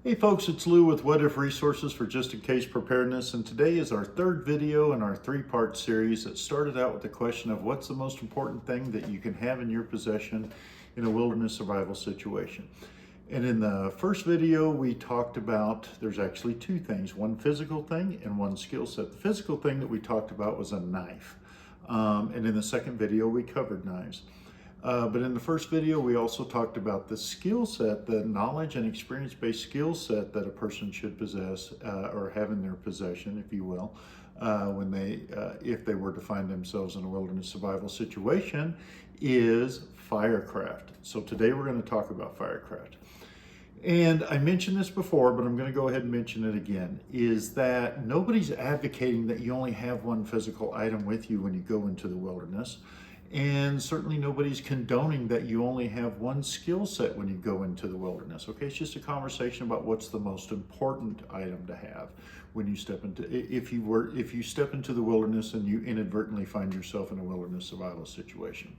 Hey folks, it's Lou with What If Resources for Just In Case Preparedness, and today is our third video in our three-part series that started out with the question of what's the most important thing that you can have in your possession in a wilderness survival situation. And in the first video we talked about, there's actually two things, one physical thing and one skill set. The physical thing that we talked about was a knife, and in the second video we covered knives. But in the first video, we also talked about the skill set, the knowledge and experience-based skill set that a person should possess or have in their possession, if you will, if they were to find themselves in a wilderness survival situation, is firecraft. So today we're going to talk about firecraft. And I mentioned this before, but I'm going to go ahead and mention it again, is that nobody's advocating that you only have one physical item with you when you go into the wilderness. And certainly nobody's condoning that you only have one skill set when you go into the wilderness. Okay, it's just a conversation about what's the most important item to have when you step into, if you step into the wilderness and you inadvertently find yourself in a wilderness survival situation.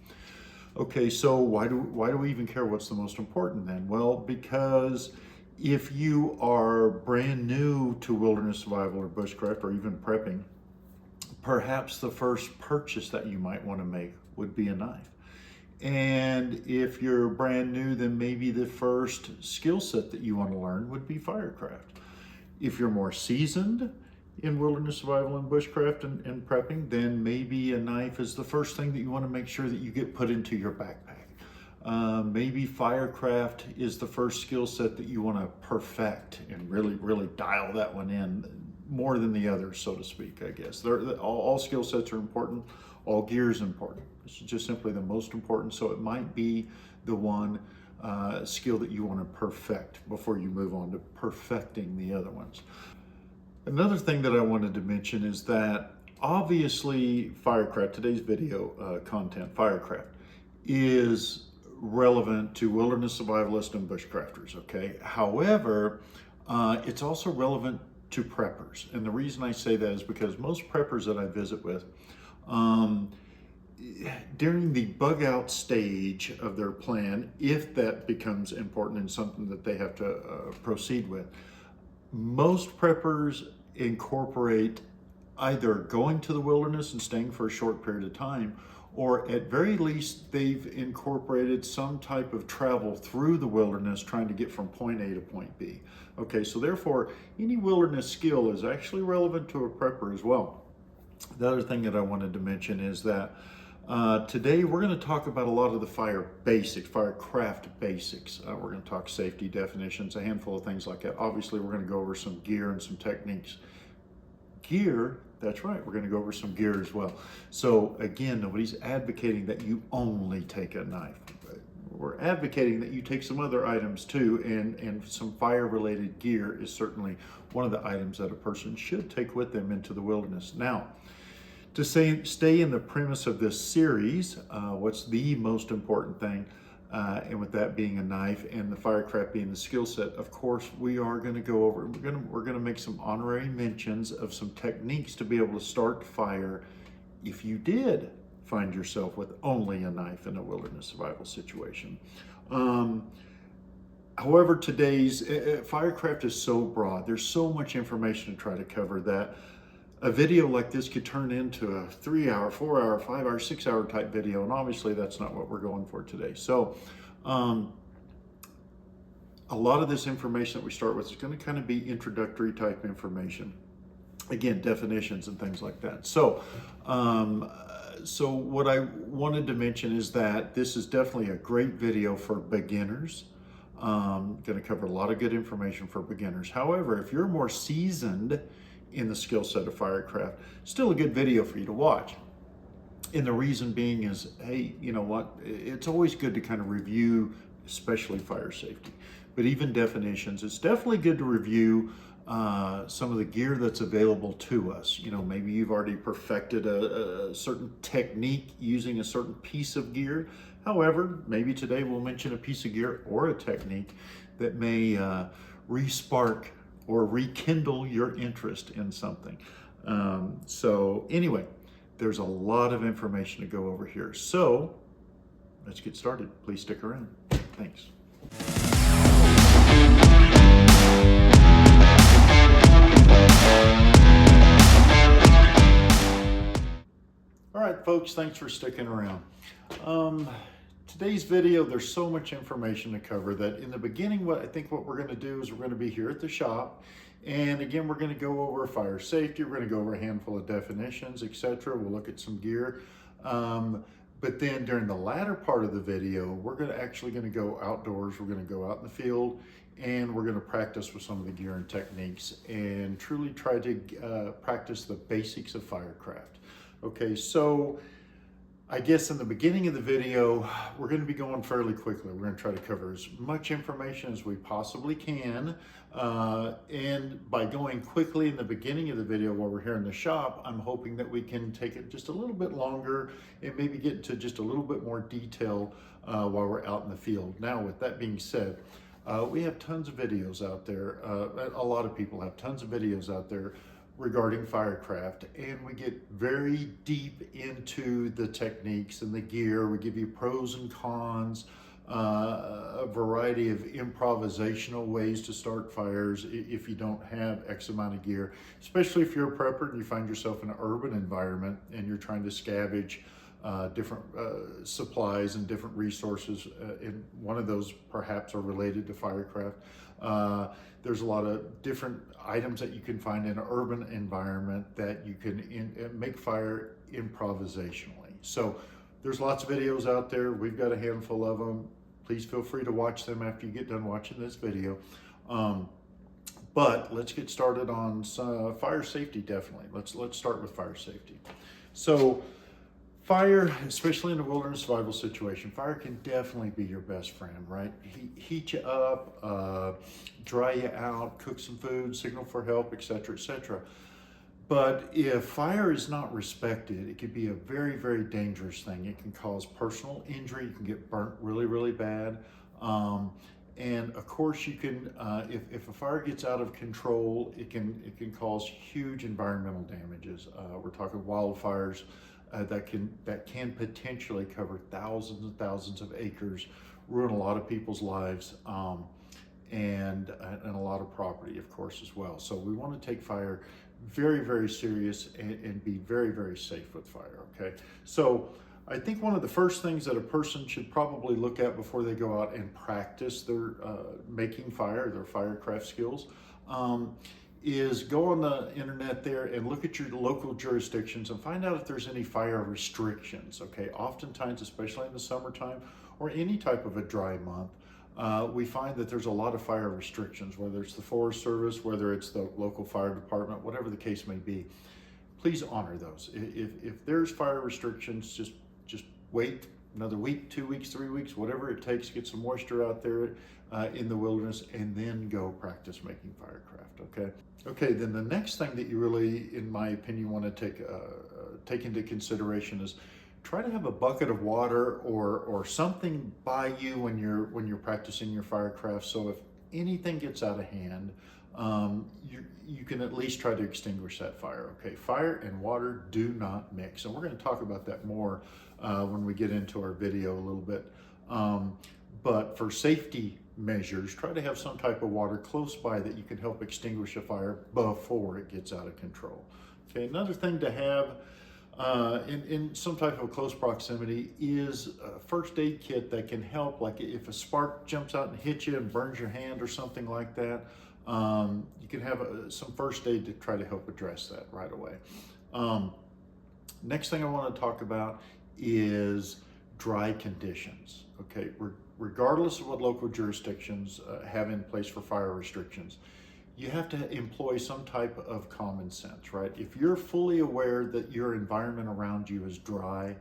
Okay, so why do we even care what's the most important then? Well, because if you are brand new to wilderness survival or bushcraft or even prepping, perhaps the first purchase that you might want to make would be a knife. And if you're brand new, then maybe the first skill set that you want to learn would be firecraft. If you're more seasoned in wilderness survival and bushcraft and prepping, then maybe a knife is the first thing that you want to make sure that you get put into your backpack. Maybe firecraft is the first skill set that you want to perfect and really dial that one in more than the others, so to speak, I guess. All skill sets are important. All gear is important. It's just simply the most important. So it might be the one skill that you want to perfect before you move on to perfecting the other ones. Another thing that I wanted to mention is that obviously firecraft, today's video content, firecraft, is relevant to wilderness survivalists and bushcrafters, okay? However, it's also relevant to preppers. And the reason I say that is because most preppers that I visit with, during the bug out stage of their plan, if that becomes important and something that they have to proceed with, most preppers incorporate either going to the wilderness and staying for a short period of time, or at very least they've incorporated some type of travel through the wilderness trying to get from point A to point B. Okay, so therefore any wilderness skill is actually relevant to a prepper as well. The other thing that I wanted to mention is that today we're going to talk about a lot of the firecraft basics. We're going to talk safety definitions, a handful of things like that. Obviously we're going to go over some gear and some techniques. Gear, that's right, we're going to go over some gear as well. So again, nobody's advocating that you only take a knife. We're advocating that you take some other items too, and some fire-related gear is certainly one of the items that a person should take with them into the wilderness. Now, to stay in the premise of this series, what's the most important thing, and with that being a knife and the firecraft being the skill set, of course, we are going to go over, we're going to make some honorary mentions of some techniques to be able to start fire if you did find yourself with only a knife in a wilderness survival situation. However, today's firecraft is so broad. There's so much information to try to cover that a video like this could turn into a 3-hour, 4-hour, 5-hour, 6-hour type video, and obviously that's not what we're going for today. So a lot of this information that we start with is going to kind of be introductory type information. Again, definitions and things like that. So what I wanted to mention is that this is definitely a great video for beginners. Going to cover a lot of good information for beginners. However, if you're more seasoned in the skill set of firecraft, still a good video for you to watch. And the reason being is, hey, you know what? It's always good to kind of review, especially fire safety, but even definitions. It's definitely good to review some of the gear that's available to us. You know, maybe you've already perfected a certain technique using a certain piece of gear. However, maybe today we'll mention a piece of gear or a technique that may re-spark or rekindle your interest in something. So anyway, there's a lot of information to go over here. So let's get started. Please stick around. Thanks. folks, thanks for sticking around. Today's video, there's so much information to cover that in the beginning, what we're going to do is we're going to be here at the shop. And again, we're going to go over fire safety. We're going to go over a handful of definitions, etc. We'll look at some gear. But then during the latter part of the video, we're actually going to go outdoors. We're going to go out in the field and we're going to practice with some of the gear and techniques and truly try to practice the basics of firecraft. Okay, so I guess in the beginning of the video, we're going to be going fairly quickly. We're going to try to cover as much information as we possibly can. And by going quickly in the beginning of the video while we're here in the shop, I'm hoping that we can take it just a little bit longer and maybe get into just a little bit more detail while we're out in the field. Now, with that being said, we have tons of videos out there. A lot of people have tons of videos out there regarding firecraft, and we get very deep into the techniques and the gear. We give you pros and cons, a variety of improvisational ways to start fires if you don't have X amount of gear, especially if you're a prepper and you find yourself in an urban environment and you're trying to scavenge different supplies and different resources, and one of those perhaps are related to firecraft. There's a lot of different items that you can find in an urban environment that you can make fire improvisationally. So there's lots of videos out there. We've got a handful of them. Please feel free to watch them after you get done watching this video. But let's get started on fire safety. Definitely. Let's start with fire safety. So fire, especially in a wilderness survival situation, fire can definitely be your best friend, right? Heat you up, dry you out, cook some food, signal for help, etc., etc. But if fire is not respected, it could be a very, very dangerous thing. It can cause personal injury. You can get burnt really, really bad. And of course, you can, if a fire gets out of control, it can cause huge environmental damages. We're talking wildfires. That can potentially cover thousands and thousands of acres, ruin a lot of people's lives, and a lot of property, of course, as well. So we want to take fire very, very serious and be very, very safe with fire. Okay, so I think one of the first things that a person should probably look at before they go out and practice their making fire, their firecraft skills, is go on the internet there and look at your local jurisdictions and find out if there's any fire restrictions. Okay, oftentimes, especially in the summertime or any type of a dry month, we find that there's a lot of fire restrictions, whether it's the Forest Service, whether it's the local fire department, whatever the case may be. Please honor those. If there's fire restrictions, just wait another week, 2 weeks, 3 weeks, whatever it takes, get some moisture out there in the wilderness, and then go practice making firecraft. Okay, then the next thing that you really, in my opinion, want to take into consideration is try to have a bucket of water or something by you when you're practicing your firecraft. So if anything gets out of hand, you can at least try to extinguish that fire. Okay, fire and water do not mix, and we're going to talk about that more when we get into our video a little bit. But for safety measures, try to have some type of water close by that you can help extinguish a fire before it gets out of control. Okay, another thing to have in some type of close proximity is a first aid kit that can help, like if a spark jumps out and hits you and burns your hand or something like that. You can have some first aid to try to help address that right away. Next thing I want to talk about is dry conditions. Okay, regardless of what local jurisdictions have in place for fire restrictions, you have to employ some type of common sense, right? If you're fully aware that your environment around you is dry,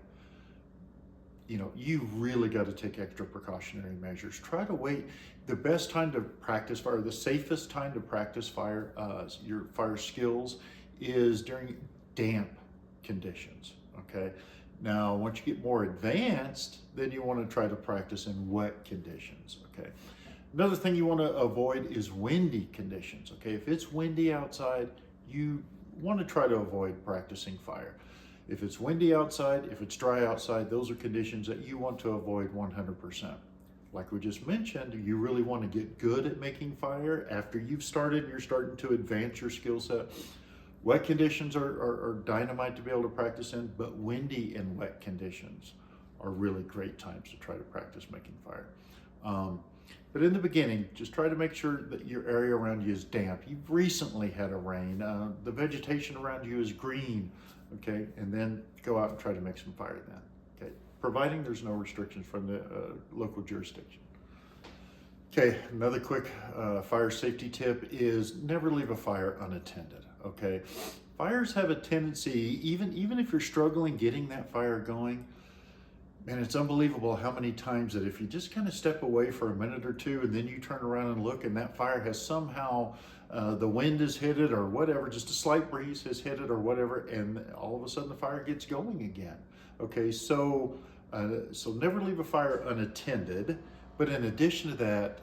you really got to take extra precautionary measures. Try to wait. The best time to practice fire, the safest time to practice fire, your fire skills, is during damp conditions. Okay. Now, once you get more advanced, then you want to try to practice in wet conditions. Okay. Another thing you want to avoid is windy conditions. Okay. If it's windy outside, you want to try to avoid practicing fire. If it's windy outside, if it's dry outside, those are conditions that you want to avoid 100%. Like we just mentioned, you really want to get good at making fire. After you've started, you're starting to advance your skill set. Wet conditions are dynamite to be able to practice in, but windy and wet conditions are really great times to try to practice making fire. But in the beginning, just try to make sure that your area around you is damp. You've recently had a rain. The vegetation around you is green, okay? And then go out and try to make some fire then, okay? Providing there's no restrictions from the local jurisdiction. Okay, another quick fire safety tip is never leave a fire unattended, okay? Fires have a tendency, even if you're struggling getting that fire going, man, it's unbelievable how many times that if you just kind of step away for a minute or two and then you turn around and look and that fire has somehow, the wind has hit it or whatever, just a slight breeze has hit it or whatever, and all of a sudden the fire gets going again. Okay, so never leave a fire unattended. But in addition to that,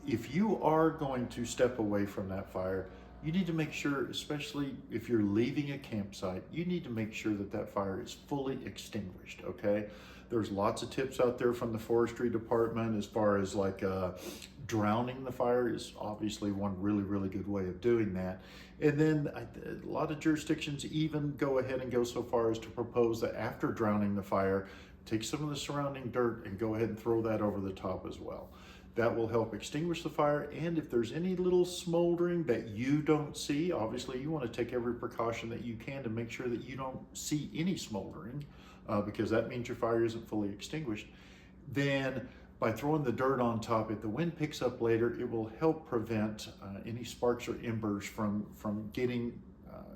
if you are going to step away from that fire, you need to make sure, especially if you're leaving a campsite, you need to make sure that that fire is fully extinguished, okay? There's lots of tips out there from the forestry department as far as like drowning the fire is obviously one really good way of doing that. And then a lot of jurisdictions even go ahead and go so far as to propose that after drowning the fire, take some of the surrounding dirt and go ahead and throw that over the top as well. That will help extinguish the fire, and if there's any little smoldering that you don't see, obviously you want to take every precaution that you can to make sure that you don't see any smoldering, because that means your fire isn't fully extinguished. Then by throwing the dirt on top, if the wind picks up later, it will help prevent any sparks or embers from getting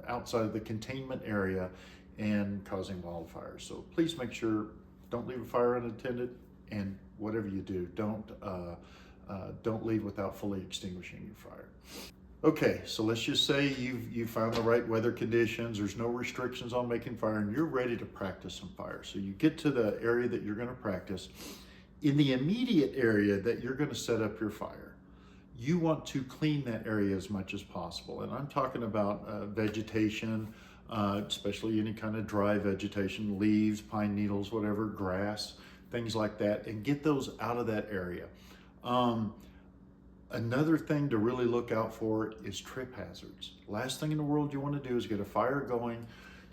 outside of the containment area and causing wildfires. So please make sure, don't leave a fire unattended, and whatever you do, don't leave without fully extinguishing your fire. Okay, so let's just say you've found the right weather conditions, there's no restrictions on making fire, and you're ready to practice some fire. So you get to the area that you're gonna practice. In the immediate area that you're gonna set up your fire, you want to clean that area as much as possible. And I'm talking about vegetation, especially any kind of dry vegetation, leaves, pine needles, whatever, grass, things like that, and get those out of that area. Another thing to really look out for is trip hazards. Last thing in the world you want to do is get a fire going,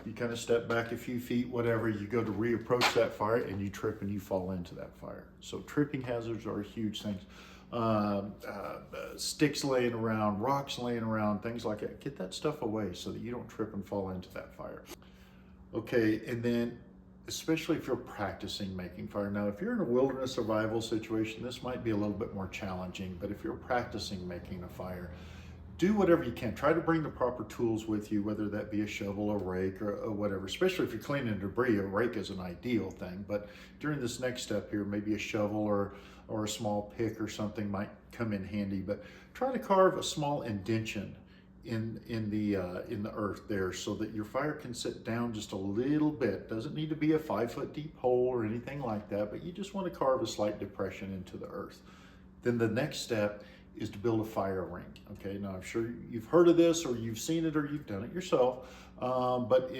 you kind of step back a few feet, whatever, you go to reapproach that fire and you trip and you fall into that fire. So tripping hazards are huge things. Sticks laying around, rocks laying around, things like that. Get that stuff away so that you don't trip and fall into that fire. Okay, and then especially if you're practicing making fire. Now, if you're in a wilderness survival situation, this might be a little bit more challenging, but if you're practicing making a fire, do whatever you can. Try to bring the proper tools with you, whether that be a shovel, a rake, or whatever. Especially if you're cleaning debris, a rake is an ideal thing, but during this next step here, maybe a shovel or a small pick or something might come in handy, but try to carve a small indention in the earth there so that your fire can sit down just a little bit. Doesn't need to be a 5-foot deep hole or anything like that, but you just want to carve a slight depression into the earth. Then the next step is to build a fire ring. Okay, now I'm sure you've heard of this or you've seen it or you've done it yourself, but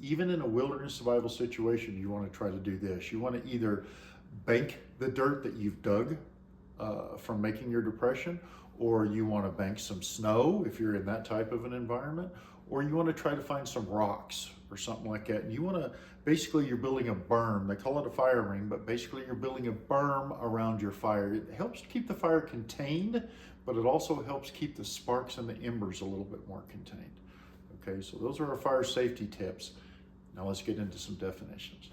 even in a wilderness survival situation, you want to try to do this. You want to either bank the dirt that you've dug from making your depression, or you want to bank some snow if you're in that type of an environment, or you want to try to find some rocks or something like that. And you want to, basically you're building a berm. They call it a fire ring, but basically you're building a berm around your fire. It helps to keep the fire contained, but it also helps keep the sparks and the embers a little bit more contained. Okay, so those are our fire safety tips. Now let's get into some definitions.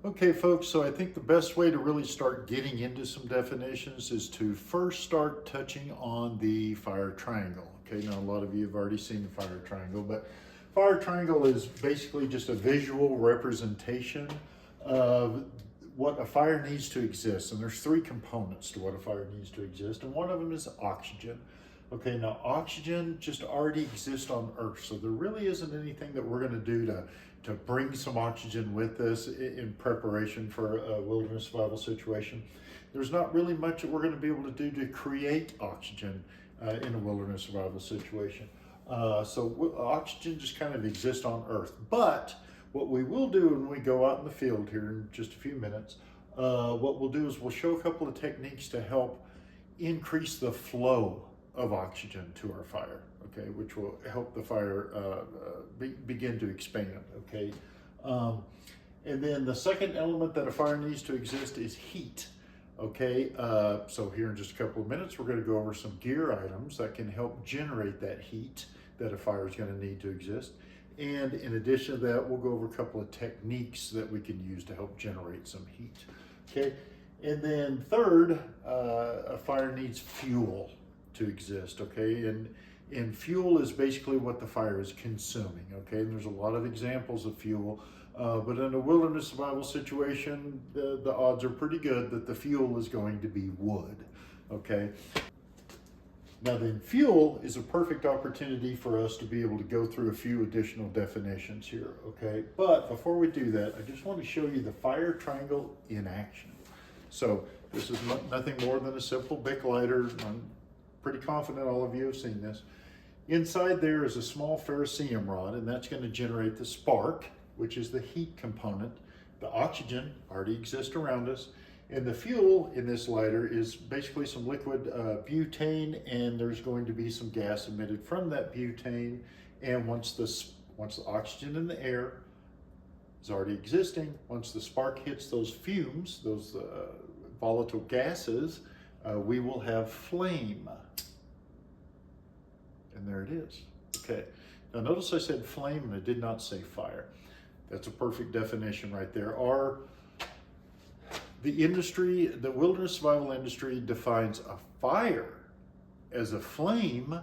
Okay, folks, so I think the best way to really start getting into some definitions is to first start touching on the fire triangle. Okay, now a lot of you have already seen the fire triangle, but fire triangle is basically just a visual representation of what a fire needs to exist. And there's 3 components to what a fire needs to exist, and one of them is oxygen. Okay, now oxygen just already exists on Earth, so there really isn't anything that we're going to do to bring some oxygen with us in preparation for a wilderness survival situation. There's not really much that we're going to be able to do to create oxygen in a wilderness survival situation. So oxygen just kind of exists on Earth. But what we will do when we go out in the field here in just a few minutes, what we'll do is we'll show a couple of techniques to help increase the flow of oxygen to our fire, okay, which will help the fire begin to expand, okay. And then the second element that a fire needs to exist is heat, okay. So here in just a couple of minutes, we're going to go over some gear items that can help generate that heat that a fire is going to need to exist. And in addition to that, we'll go over a couple of techniques that we can use to help generate some heat, okay. And then third, a fire needs fuel to exist, okay. And fuel is basically what the fire is consuming, okay. And there's a lot of examples of fuel, but in a wilderness survival situation, the odds are pretty good that the fuel is going to be wood, okay. Now then, fuel is a perfect opportunity for us to be able to go through a few additional definitions here, okay? But before we do that, I just want to show you the fire triangle in action. So this is nothing more than a simple Bic lighter. I'm pretty confident all of you have seen this. Inside there is a small ferrocerium rod, and that's going to generate the spark, which is the heat component. The oxygen already exists around us. And the fuel in this lighter is basically some liquid butane, and there's going to be some gas emitted from that butane. And once the oxygen in the air is already existing, once the spark hits those fumes, those volatile gases, we will have flame. And there it is. Okay. Now notice I said flame and I did not say fire. That's a perfect definition right there. The industry, the wilderness survival industry, defines a fire as a flame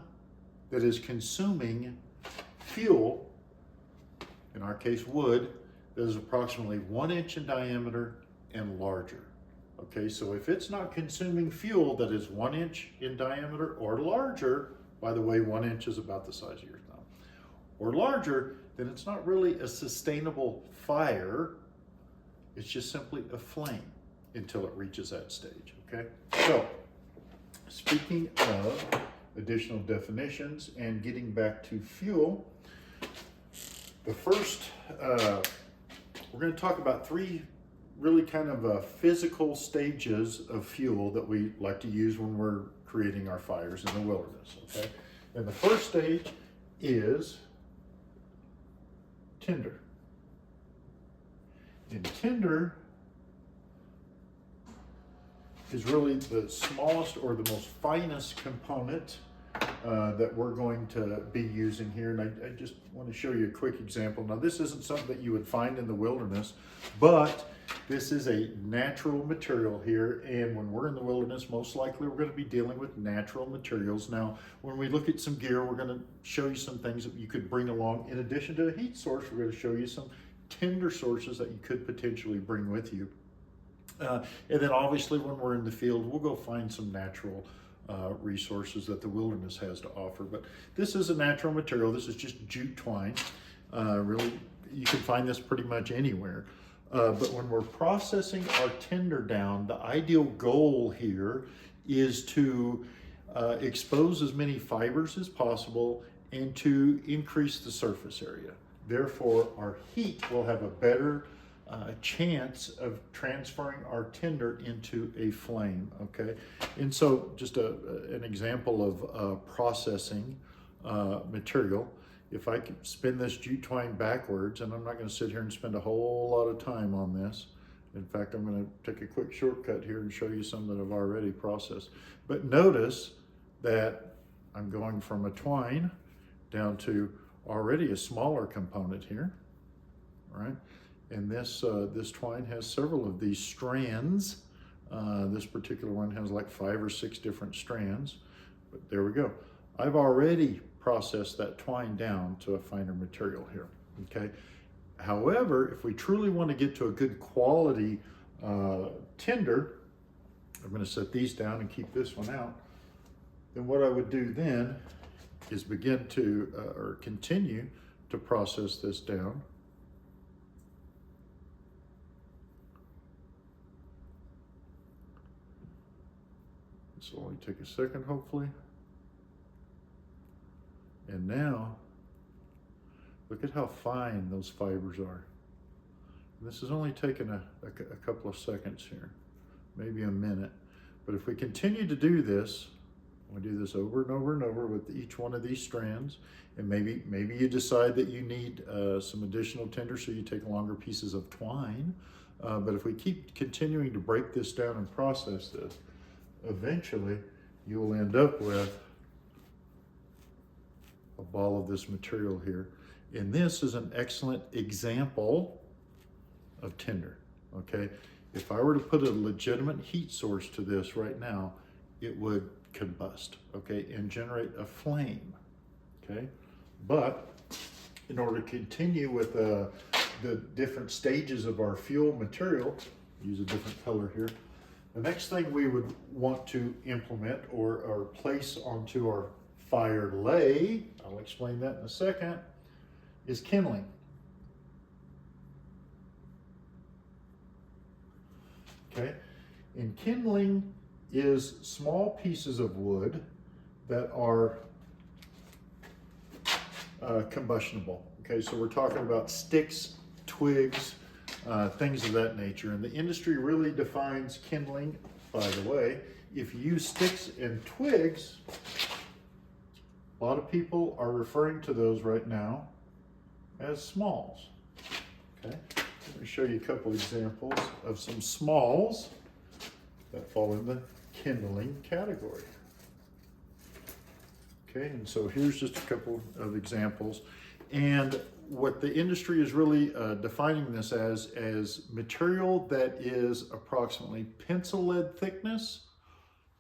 that is consuming fuel, in our case wood, that is approximately 1 inch in diameter and larger. Okay, so if it's not consuming fuel that is 1 inch in diameter or larger, by the way, 1 inch is about the size of your thumb, or larger, then it's not really a sustainable fire. It's just simply a flame until it reaches that stage, okay? So, speaking of additional definitions and getting back to fuel, the first, we're going to talk about three really kind of physical stages of fuel that we like to use when we're creating our fires in the wilderness, okay? And the first stage is tinder. And tinder is really the smallest or the most finest component that we're going to be using here. And I just want to show you a quick example. Now this isn't something that you would find in the wilderness, but this is a natural material here. And when we're in the wilderness, most likely we're going to be dealing with natural materials. Now, when we look at some gear, we're going to show you some things that you could bring along. In addition to a heat source, we're going to show you some tinder sources that you could potentially bring with you. And then obviously when we're in the field, we'll go find some natural resources that the wilderness has to offer. But this is a natural material. This is just jute twine. Really, you can find this pretty much anywhere. But when we're processing our tinder down, the ideal goal here is to expose as many fibers as possible and to increase the surface area. Therefore, our heat will have a better chance of transferring our tinder into a flame, okay? And so just an example of processing material. If I could spin this jute twine backwards, and I'm not going to sit here and spend a whole lot of time on this. In fact, I'm going to take a quick shortcut here and show you some that I've already processed. But notice that I'm going from a twine down to already a smaller component here, right? And this twine has several of these strands. This particular one has like 5 or 6 different strands, but there we go. I've already processed that twine down to a finer material here, okay? However, if we truly want to get to a good quality tinder, I'm going to set these down and keep this one out. Then what I would do then is begin to, or continue to process this down. This will only take a second, hopefully. And now, look at how fine those fibers are. This has only taken a couple of seconds here, maybe a minute. But if we continue to do this, We do this over and over and over with each one of these strands. And maybe you decide that you need some additional tinder, so you take longer pieces of twine. But if we keep continuing to break this down and process this, eventually you will end up with a ball of this material here. And this is an excellent example of tinder, okay? If I were to put a legitimate heat source to this right now, it would combust, okay, and generate a flame, okay? But in order to continue with the different stages of our fuel material, use a different color here, the next thing we would want to implement or place onto our fire lay, I'll explain that in a second, is kindling. Okay, and kindling is small pieces of wood that are combustible. Okay, so we're talking about sticks, twigs, things of that nature. And the industry really defines kindling, by the way. If you use sticks and twigs, a lot of people are referring to those right now as smalls. Okay, let me show you a couple examples of some smalls that fall in the kindling category. Okay, and so here's just a couple of examples. And what the industry is really defining this as material that is approximately pencil lead thickness,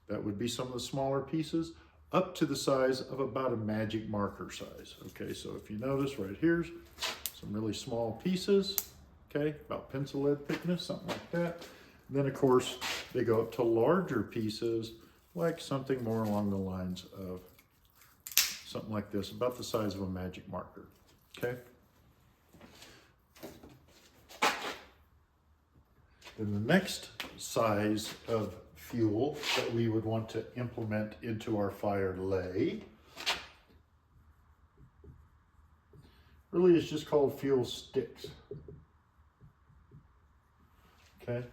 that would be some of the smaller pieces, up to the size of about a magic marker size. Okay, so if you notice right here's some really small pieces, okay, about pencil lead thickness, something like that. And then of course, they go up to larger pieces, like something more along the lines of something like this, about the size of a magic marker, okay? Then the next size of fuel that we would want to implement into our fire lay really is just called fuel sticks, okay?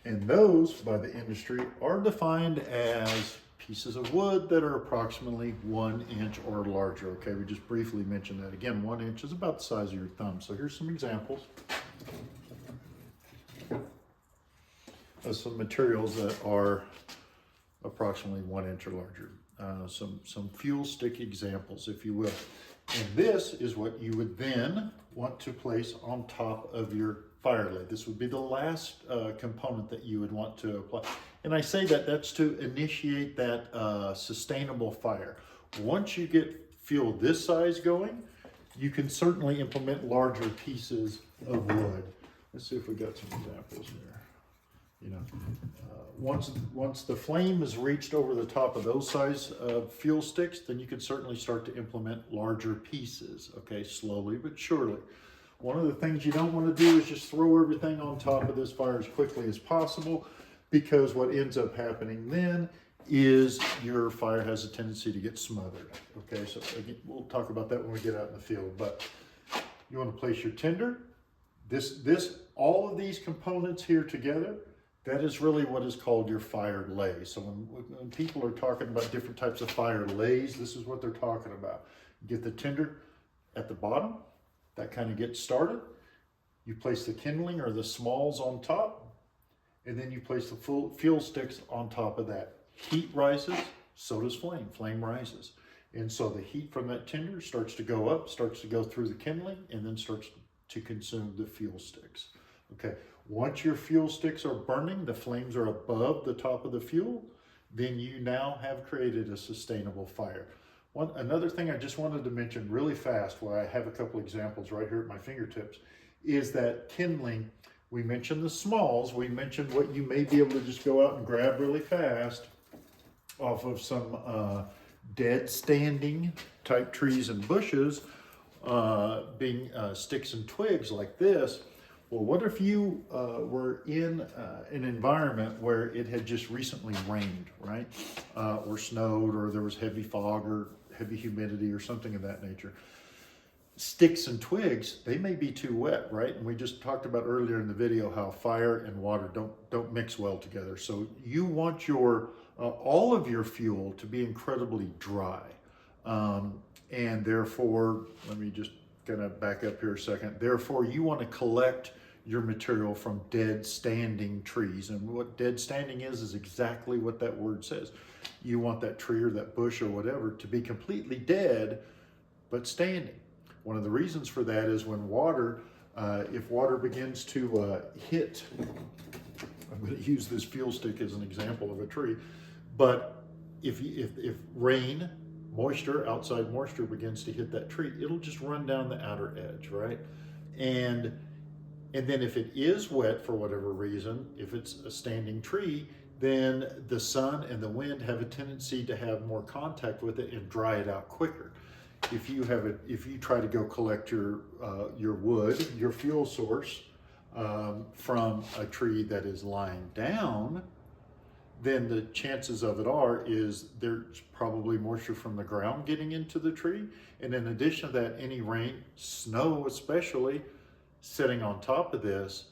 And those, by the industry, are defined as pieces of wood that are approximately 1 inch or larger. Okay, we just briefly mentioned that. Again, 1 inch is about the size of your thumb. So here's some examples of some materials that are approximately 1 inch or larger. Some fuel stick examples, if you will. And this is what you would then want to place on top of your fire lay. This would be the last component that you would want to apply. And I say that that's to initiate that sustainable fire. Once you get fuel this size going, you can certainly implement larger pieces of wood. Let's see if we got some examples here. You know, once the flame is reached over the top of those size of fuel sticks, then you can certainly start to implement larger pieces, okay, slowly but surely. One of the things you don't want to do is just throw everything on top of this fire as quickly as possible, because what ends up happening then is your fire has a tendency to get smothered. Okay, so again, we'll talk about that when we get out in the field, but you want to place your tinder. All of these components here together, that is really what is called your fire lay. So when people are talking about different types of fire lays, this is what they're talking about. You get the tinder at the bottom, that kind of gets started. You place the kindling or the smalls on top, and then you place the fuel sticks on top of that. Heat rises, so does flame. Flame rises. And so the heat from that tinder starts to go up, starts to go through the kindling, and then starts to consume the fuel sticks. Okay, once your fuel sticks are burning, the flames are above the top of the fuel, then you now have created a sustainable fire. Another thing I just wanted to mention really fast, where I have a couple examples right here at my fingertips, is that kindling. We mentioned the smalls. We mentioned what you may be able to just go out and grab really fast off of some dead standing type trees and bushes, being sticks and twigs like this. Well, what if you were in an environment where it had just recently rained, right? Or snowed, or there was heavy fog or heavy humidity or something of that nature. sticks and twigs, they may be too wet, right? And we just talked about earlier in the video how fire and water don't mix well together. So you want your all of your fuel to be incredibly dry. And therefore, let me just kind of back up here a second. Therefore, you want to collect your material from dead standing trees. And what dead standing is exactly what that word says. You want that tree or that bush or whatever to be completely dead, but standing. One of the reasons for that is when water, if water begins to hit, I'm going to use this fuel stick as an example of a tree, but if rain, moisture, outside moisture begins to hit that tree, it'll just run down the outer edge, right? And then if it is wet for whatever reason, if it's a standing tree, then the sun and the wind have a tendency to have more contact with it and dry it out quicker. If you try to go collect your wood, your fuel source, from a tree that is lying down, then the chances of it is there's probably moisture from the ground getting into the tree. And in addition to that, any rain, snow especially, sitting on top of this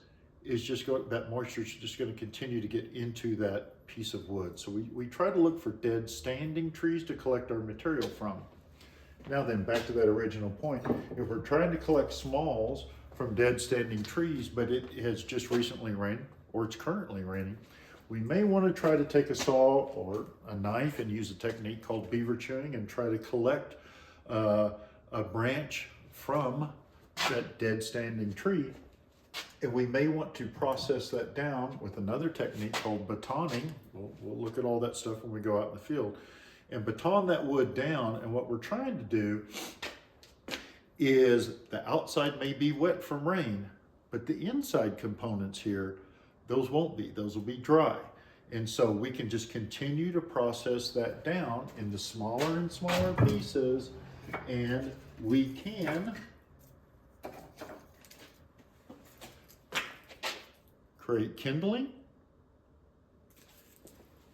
is that moisture is just going to continue to get into that piece of wood. So we try to look for dead standing trees to collect our material from. Now then, back to that original point. If we're trying to collect smalls from dead standing trees, but it has just recently rained or it's currently raining, we may want to try to take a saw or a knife and use a technique called beaver chewing and try to collect a branch from that dead standing tree. And we may want to process that down with another technique called batoning. We'll look at all that stuff when we go out in the field. And baton that wood down, and what we're trying to do is the outside may be wet from rain, but the inside components here, those won't be, those will be dry. And so we can just continue to process that down into smaller and smaller pieces, and we can create kindling.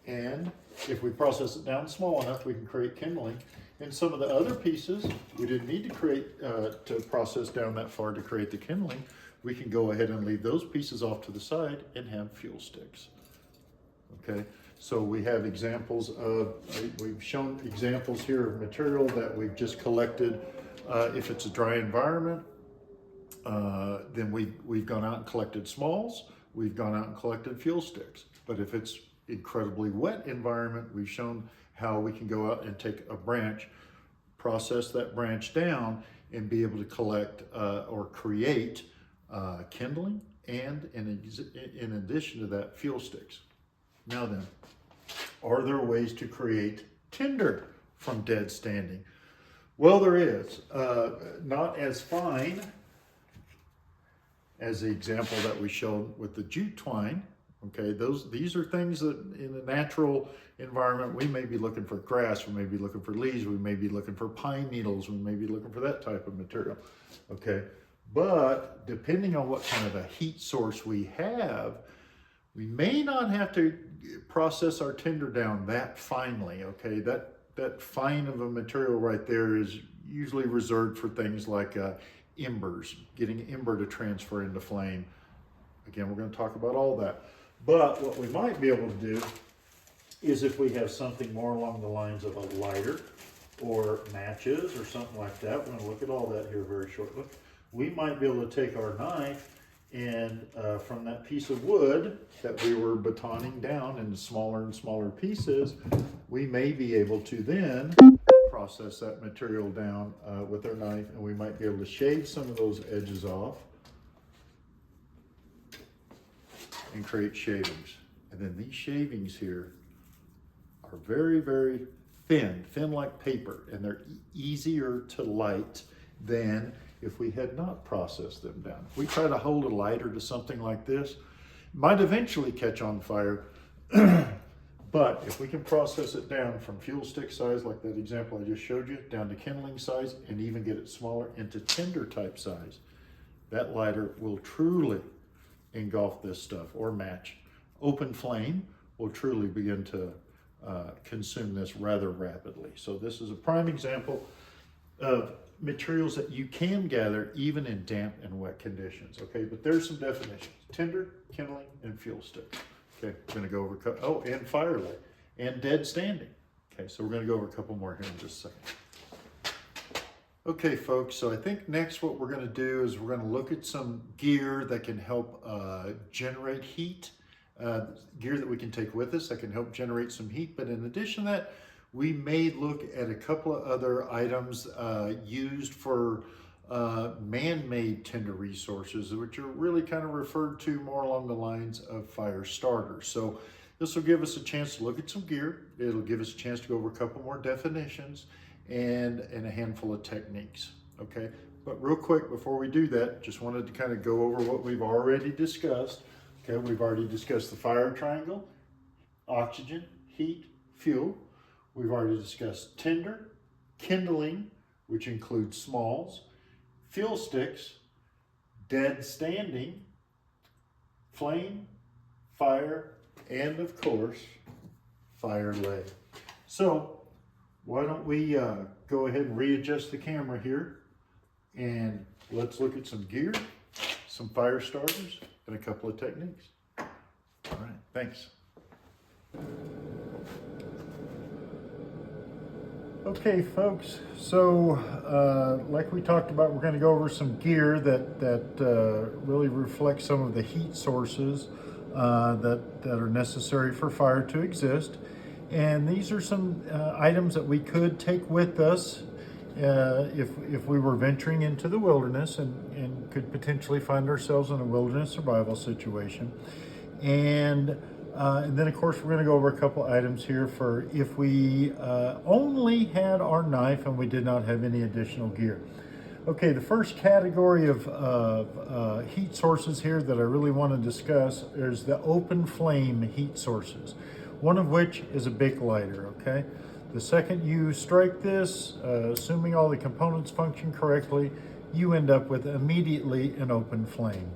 And if we process it down small enough, we can create kindling. And some of the other pieces, we didn't need to process down that far to create the kindling. We can go ahead and leave those pieces off to the side and have fuel sticks. Okay, so we have examples of, we've shown examples here of material that we've just collected. If it's a dry environment, then we've gone out and collected smalls. We've gone out and collected fuel sticks. But if it's incredibly wet environment, we've shown how we can go out and take a branch, process that branch down, and be able to collect or create kindling, and in addition to that, fuel sticks. Now then, are there ways to create tinder from dead standing? Well, there is. Not as fine as the example that we showed with the jute twine. Okay, these are things that in a natural environment, we may be looking for grass, we may be looking for leaves, we may be looking for pine needles, we may be looking for that type of material. Okay, but depending on what kind of a heat source we have, we may not have to process our tinder down that finely. Okay, that fine of a material right there is usually reserved for things like embers, getting ember to transfer into flame. Again, we're going to talk about all that. But what we might be able to do is if we have something more along the lines of a lighter or matches or something like that, we're going to look at all that here very shortly. We might be able to take our knife and from that piece of wood that we were batoning down into smaller and smaller pieces, we may be able to then process that material down with our knife, and we might be able to shave some of those edges off and create shavings. And then these shavings here are very, very thin like paper, and they're easier to light than if we had not processed them down. If we try to hold a lighter to something like this, it might eventually catch on fire, but if we can process it down from fuel stick size, like that example I just showed you, down to kindling size, and even get it smaller into tinder type size, that lighter will truly engulf this stuff, or match. Open flame will truly begin to consume this rather rapidly. So this is a prime example of materials that you can gather even in damp and wet conditions, okay? But there's some definitions: tinder, kindling, and fuel stick. Okay, we're gonna go over, oh, and fire lay, and dead standing. Okay, so we're gonna go over a couple more here in just a second. Okay, folks, so I think next what we're gonna do is we're gonna look at some gear that can help generate heat, gear that we can take with us that can help generate some heat. But in addition to that, we may look at a couple of other items used for man-made tinder resources, which are really kind of referred to more along the lines of fire starters. So this will give us a chance to look at some gear. It'll give us a chance to go over a couple more definitions and a handful of techniques, okay? But real quick, before we do that, just wanted to kind of go over what we've already discussed. Okay, we've already discussed the fire triangle, oxygen, heat, fuel. We've already discussed tinder, kindling, which includes smalls, fuel sticks, dead standing, flame, fire, and of course, fire lay. So why don't we go ahead and readjust the camera here, and let's look at some gear, some fire starters, and a couple of techniques. All right, thanks. Okay, folks, so like we talked about, we're going to go over some gear that really reflects some of the heat sources that are necessary for fire to exist. And these are some items that we could take with us if we were venturing into the wilderness and could potentially find ourselves in a wilderness survival situation. And then, of course, we're going to go over a couple items here for if we only had our knife and we did not have any additional gear. Okay, the first category of heat sources here that I really want to discuss is the open flame heat sources, one of which is a Bic lighter, okay? The second you strike this, assuming all the components function correctly, you end up with immediately an open flame.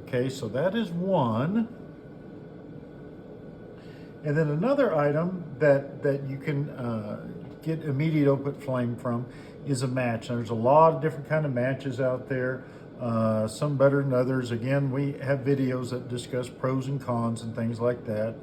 Okay, so that is one. And then another item that you can get immediate open flame from is a match. Now, there's a lot of different kind of matches out there, some better than others. Again, we have videos that discuss pros and cons and things like that.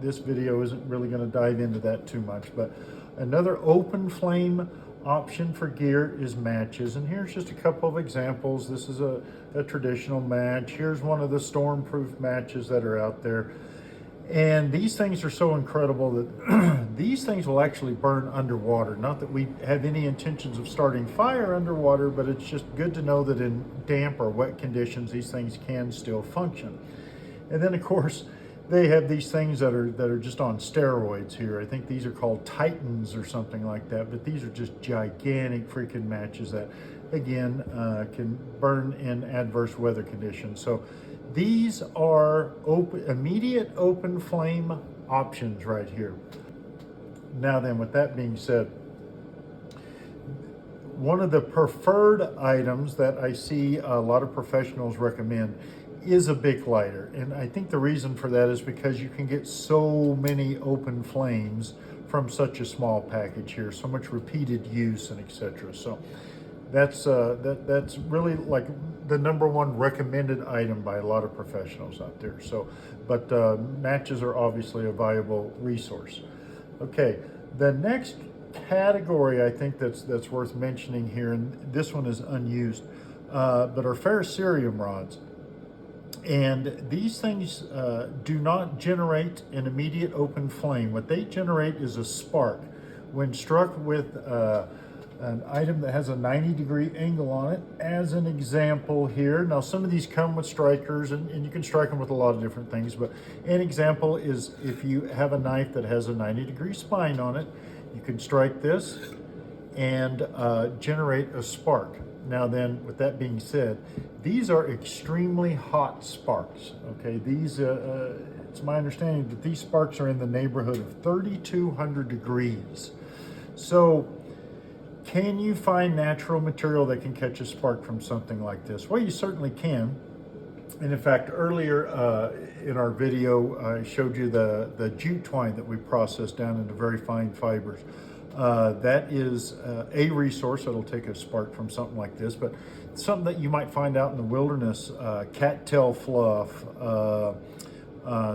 This video isn't really going to dive into that too much, but another open flame option for gear is matches. And here's just a couple of examples. This is a traditional match. Here's one of the storm-proof matches that are out there. And these things are so incredible that these things will actually burn underwater. Not that we have any intentions of starting fire underwater, but it's just good to know that in damp or wet conditions, these things can still function. And then, of course, they have these things that are just on steroids here. I think these are called Titans or something like that, but these are just gigantic freaking matches that, again, can burn in adverse weather conditions. So these are immediate open flame options right here. Now then, with that being said, one of the preferred items that I see a lot of professionals recommend is a Bic lighter. And I think the reason for that is because you can get so many open flames from such a small package here, so much repeated use and etc. So that's really like the number one recommended item by a lot of professionals out there. So, but matches are obviously a valuable resource. Okay, the next category I think that's worth mentioning here, and this one is unused, but are ferrocerium rods. And these things do not generate an immediate open flame. What they generate is a spark. When struck with an item that has a 90-degree angle on it, as an example here. Now, some of these come with strikers, and you can strike them with a lot of different things, but an example is if you have a knife that has a 90-degree spine on it, you can strike this and generate a spark. Now then, with that being said, these are extremely hot sparks, okay? These, it's my understanding that these sparks are in the neighborhood of 3,200 degrees. So, can you find natural material that can catch a spark from something like this? Well, you certainly can. And in fact, earlier in our video, I showed you the jute twine that we processed down into very fine fibers. That is a resource that'll take a spark from something like this, but something that you might find out in the wilderness, cattail fluff,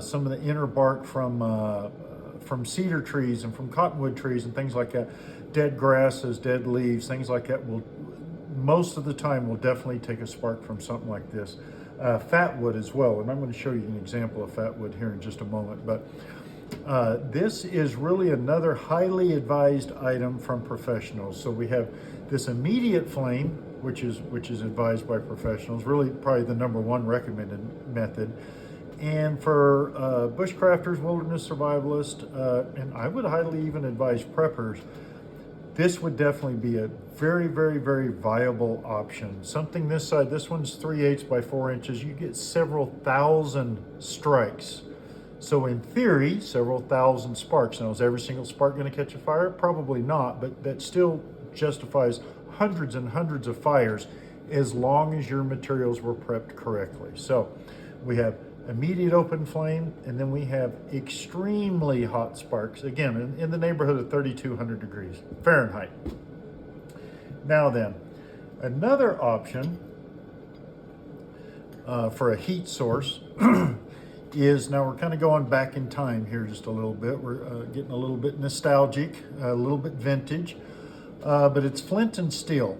some of the inner bark from cedar trees and from cottonwood trees and things like that, dead grasses, dead leaves, things like that will, most of the time, will definitely take a spark from something like this. Fat wood as well, and I'm going to show you an example of fat wood here in just a moment, but this is really another highly advised item from professionals. So we have this immediate flame, which is advised by professionals, really probably the #1 recommended method. And for bushcrafters, wilderness survivalists, and I would highly even advise preppers, this would definitely be a very, very, very viable option. Something this side, this one's 3/8 by 4 inches, you get several thousand strikes. So in theory, several thousand sparks. Now, is every single spark going to catch a fire? Probably not, but that still justifies hundreds and hundreds of fires as long as your materials were prepped correctly. So we have immediate open flame, and then we have extremely hot sparks, again, in the neighborhood of 3,200 degrees Fahrenheit. Now then, another option for a heat source is, now we're kind of going back in time here just a little bit. We're getting a little bit nostalgic, a little bit vintage, but it's flint and steel.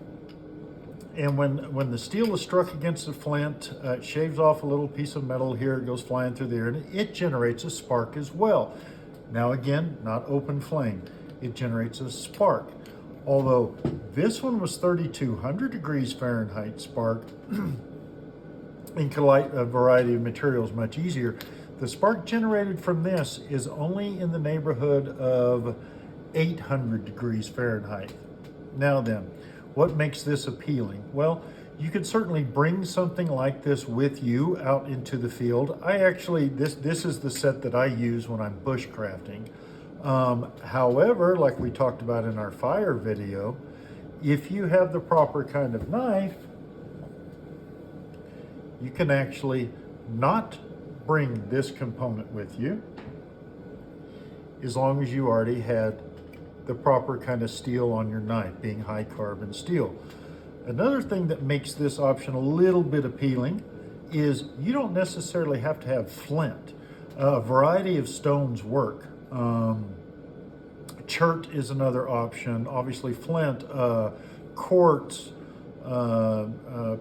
And when the steel is struck against the flint, it shaves off a little piece of metal here, it goes flying through the air, and it generates a spark as well. Now again, not open flame, it generates a spark. Although this one was 3,200 degrees Fahrenheit spark, and can light a variety of materials much easier. The spark generated from this is only in the neighborhood of 800 degrees Fahrenheit. Now then, what makes this appealing? Well, you could certainly bring something like this with you out into the field. I actually, this is the set that I use when I'm bushcrafting. However, like we talked about in our fire video, if you have the proper kind of knife, you can actually not bring this component with you as long as you already had the proper kind of steel on your knife, being high carbon steel. Another thing that makes this option a little bit appealing is you don't necessarily have to have flint. A variety of stones work. Chert is another option. Obviously flint, quartz,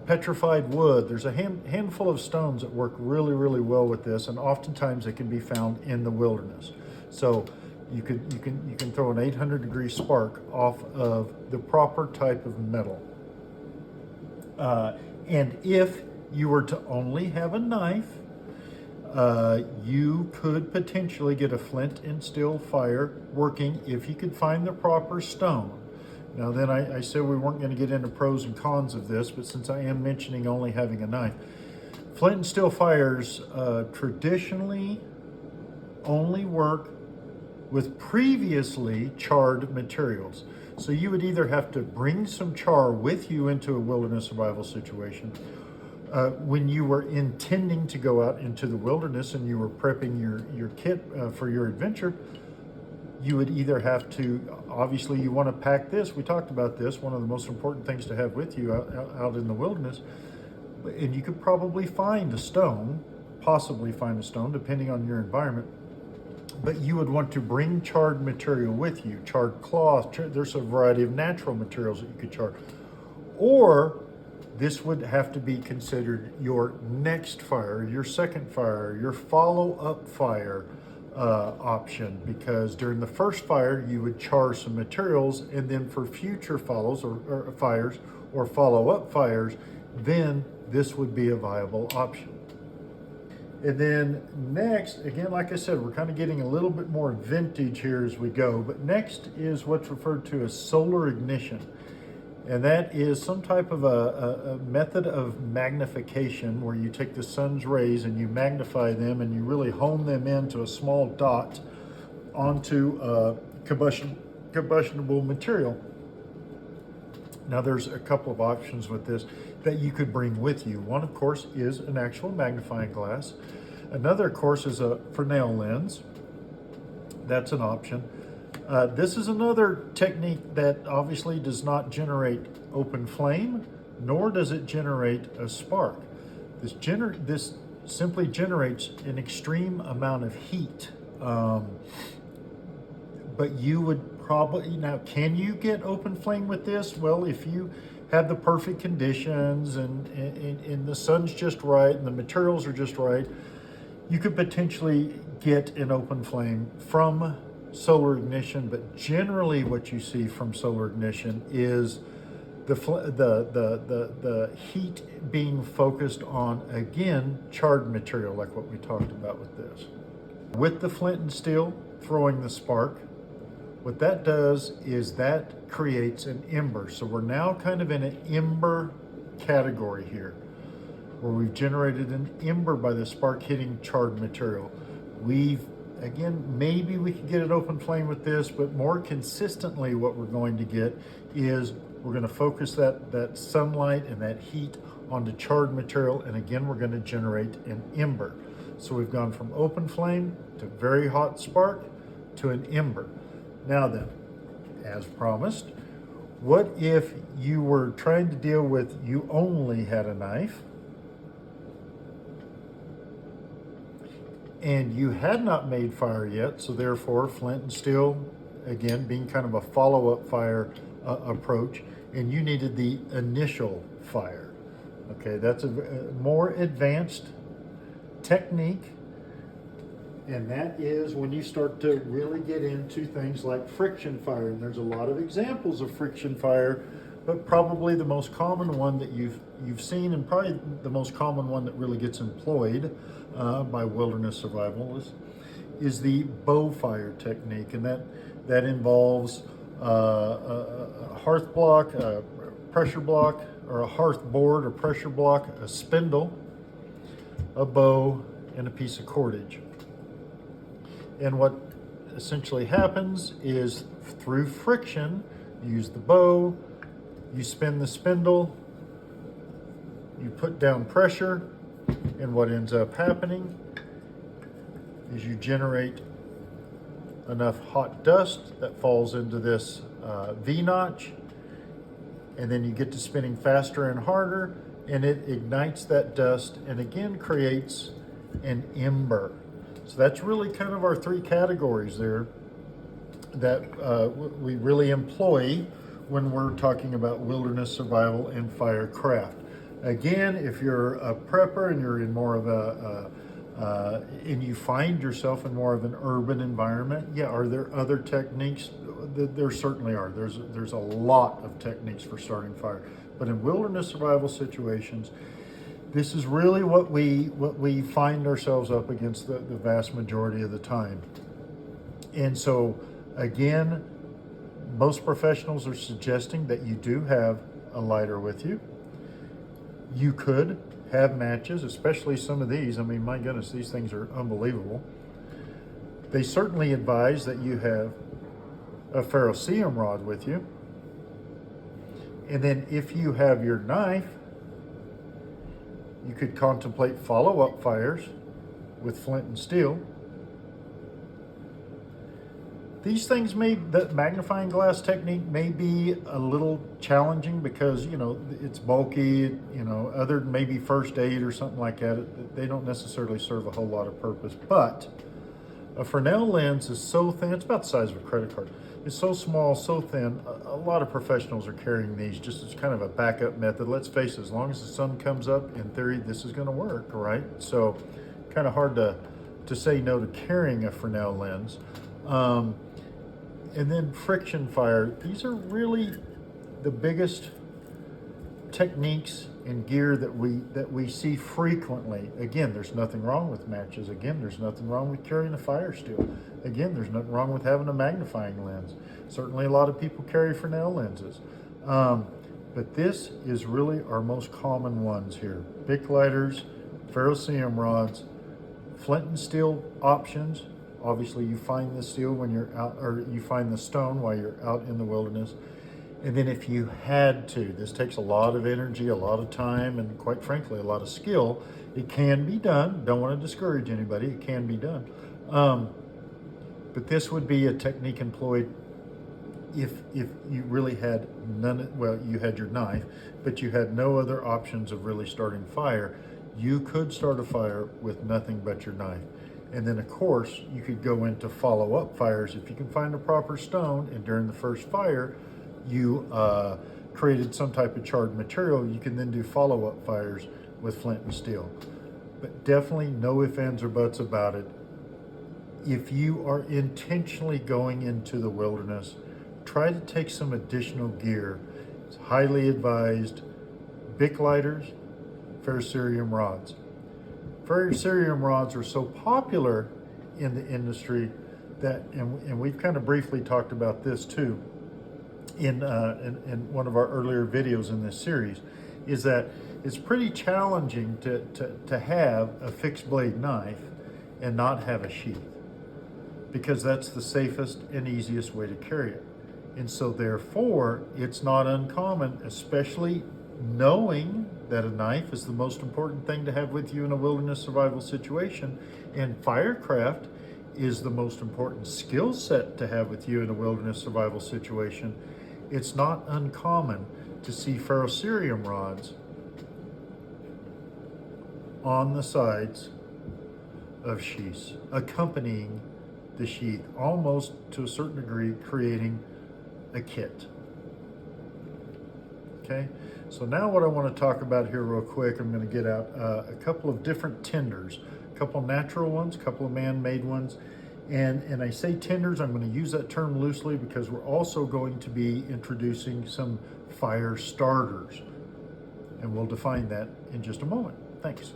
petrified wood. There's a handful of stones that work really, really well with this, and oftentimes they can be found in the wilderness. So you can throw an 800 degree spark off of the proper type of metal. And if you were to only have a knife, you could potentially get a flint and steel fire working if you could find the proper stone. Now then, I said we weren't going to get into pros and cons of this, but since I am mentioning only having a knife, flint and steel fires traditionally only work with previously charred materials. So you would either have to bring some char with you into a wilderness survival situation. When you were intending to go out into the wilderness and you were prepping your kit for your adventure, you would either have to, obviously you want to pack this, we talked about this, one of the most important things to have with you out in the wilderness, and you could probably find a stone, possibly find a stone depending on your environment, but you would want to bring charred material with you, charred cloth, there's a variety of natural materials that you could char, or this would have to be considered your next fire, your second fire, your follow-up fire option, because during the first fire you would char some materials, and then for future follows or fires or follow-up fires, then this would be a viable option. And then next, again, like I said, we're kind of getting a little bit more vintage here as we go, but next is what's referred to as solar ignition. And that is some type of a method of magnification where you take the sun's rays and you magnify them and you really hone them into a small dot onto combustible material. Now there's a couple of options with this that you could bring with you. One, of course, is an actual magnifying glass. Another, of course, is a Fresnel lens. That's an option. This is another technique that obviously does not generate open flame, nor does it generate a spark. This simply generates an extreme amount of heat. But you would probably, now can you get open flame with this? Well, if you have the perfect conditions and the sun's just right and the materials are just right, you could potentially get an open flame from solar ignition. But generally what you see from solar ignition is the heat being focused on, again, charred material, like what we talked about with this. With the flint and steel throwing the spark, what that does is that creates an ember. So we're now kind of in an ember category here, where we've generated an ember by the spark hitting charred material. Again, maybe we could get an open flame with this, but more consistently what we're going to get is we're going to focus that sunlight and that heat onto charred material, and again we're going to generate an ember. So we've gone from open flame to very hot spark to an ember. Now then, as promised, what if you were trying to deal with, you only had a knife and you had not made fire yet, so therefore flint and steel, again, being kind of a follow-up fire approach, and you needed the initial fire. Okay, that's a more advanced technique, and that is when you start to really get into things like friction fire. And there's a lot of examples of friction fire, but probably the most common one that you've seen, and probably the most common one that really gets employed by wilderness survivalists, is the bow fire technique, and that involves a hearth block, a pressure block, or a hearth board or pressure block, a spindle, a bow, and a piece of cordage. And what essentially happens is, through friction, you use the bow, you spin the spindle, you put down pressure, and what ends up happening is you generate enough hot dust that falls into this V-notch, and then you get to spinning faster and harder, and it ignites that dust and again creates an ember. So that's really kind of our three categories there that we really employ when we're talking about wilderness survival and firecraft. Again, if you're a prepper and you're in more of and you find yourself in more of an urban environment, yeah, are there other techniques? There certainly are. There's a lot of techniques for starting fire. But in wilderness survival situations, this is really what we find ourselves up against the vast majority of the time. And so, again, most professionals are suggesting that you do have a lighter with you. You could have matches, especially some of these. I mean, my goodness, these things are unbelievable. They certainly advise that you have a ferrocerium rod with you. And then if you have your knife, you could contemplate follow-up fires with flint and steel. These things the magnifying glass technique may be a little challenging because, you know, it's bulky, you know, other than maybe first aid or something like that, they don't necessarily serve a whole lot of purpose. But a Fresnel lens is so thin, it's about the size of a credit card. It's so small, so thin, a lot of professionals are carrying these just as kind of a backup method. Let's face it, as long as the sun comes up, in theory, this is gonna work, right? So kind of hard to say no to carrying a Fresnel lens. And then friction fire. These are really the biggest techniques and gear that we see frequently. Again, there's nothing wrong with matches. Again, there's nothing wrong with carrying a fire steel. Again, there's nothing wrong with having a magnifying lens. Certainly a lot of people carry Fresnel lenses. But this is really our most common ones here. Bic lighters, ferrocerium rods, flint and steel options. Obviously, you find the steel when you're out, or you find the stone while you're out in the wilderness. And then if you had to, this takes a lot of energy, a lot of time, and quite frankly, a lot of skill. It can be done. Don't want to discourage anybody. It can be done. But this would be a technique employed if you really had none, well, you had your knife, but you had no other options of really starting fire. You could start a fire with nothing but your knife. And then of course you could go into follow-up fires if you can find the proper stone, and during the first fire you created some type of charred material, you can then do follow-up fires with flint and steel. But definitely no ifs, ands, or buts about it. If you are intentionally going into the wilderness, try to take some additional gear. It's highly advised: Bic lighters, ferrocerium rods. Ferrocerium rods are so popular in the industry that, and we've kind of briefly talked about this too in one of our earlier videos in this series, is that it's pretty challenging to have a fixed blade knife and not have a sheath, because that's the safest and easiest way to carry it. And so therefore, it's not uncommon, especially knowing that a knife is the most important thing to have with you in a wilderness survival situation, and firecraft is the most important skill set to have with you in a wilderness survival situation. It's not uncommon to see ferrocerium rods on the sides of sheaths, accompanying the sheath, almost to a certain degree creating a kit. Okay, so now what I want to talk about here real quick, I'm going to get out a couple of different tenders, a couple natural ones, a couple of man-made ones. And I say tenders, I'm going to use that term loosely because we're also going to be introducing some fire starters. And we'll define that in just a moment. Thanks.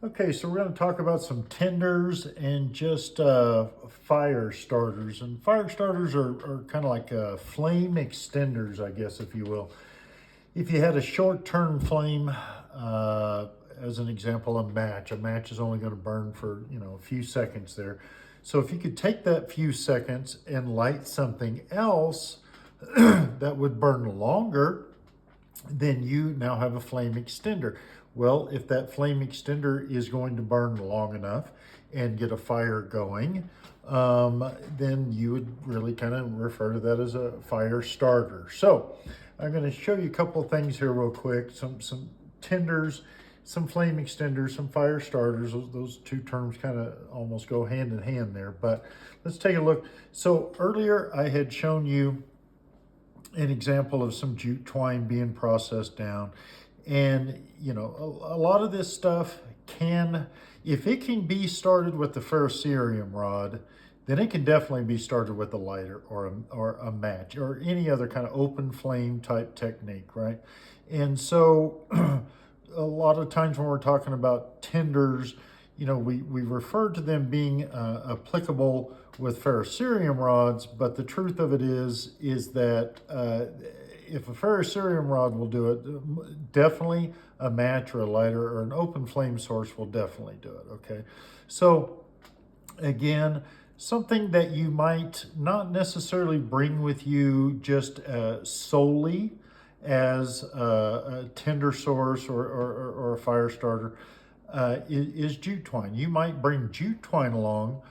Okay, so we're going to talk about some tenders and just fire starters. And fire starters are kind of like flame extenders, I guess, if you will. If you had a short-term flame, as an example, a match is only going to burn for, a few seconds there. So if you could take that few seconds and light something else that would burn longer, then you now have a flame extender. Well, if that flame extender is going to burn long enough and get a fire going, then you would really kind of refer to that as a fire starter. So I'm going to show you a couple of things here real quick, some tenders, some flame extenders, some fire starters. Those two terms kind of almost go hand in hand there, but let's take a look. So earlier I had shown you an example of some jute twine being processed down. And, a lot of this stuff if it can be started with the ferrocerium rod, then it can definitely be started with a lighter or a match or any other kind of open flame type technique, right? And so a lot of times when we're talking about tenders, we refer to them being applicable with ferrocerium rods, but the truth of it is that if a ferrocerium rod will do it, definitely a match or a lighter or an open flame source will definitely do it, okay? So again, something that you might not necessarily bring with you just solely as a tender source or a fire starter is jute twine. You might bring jute twine along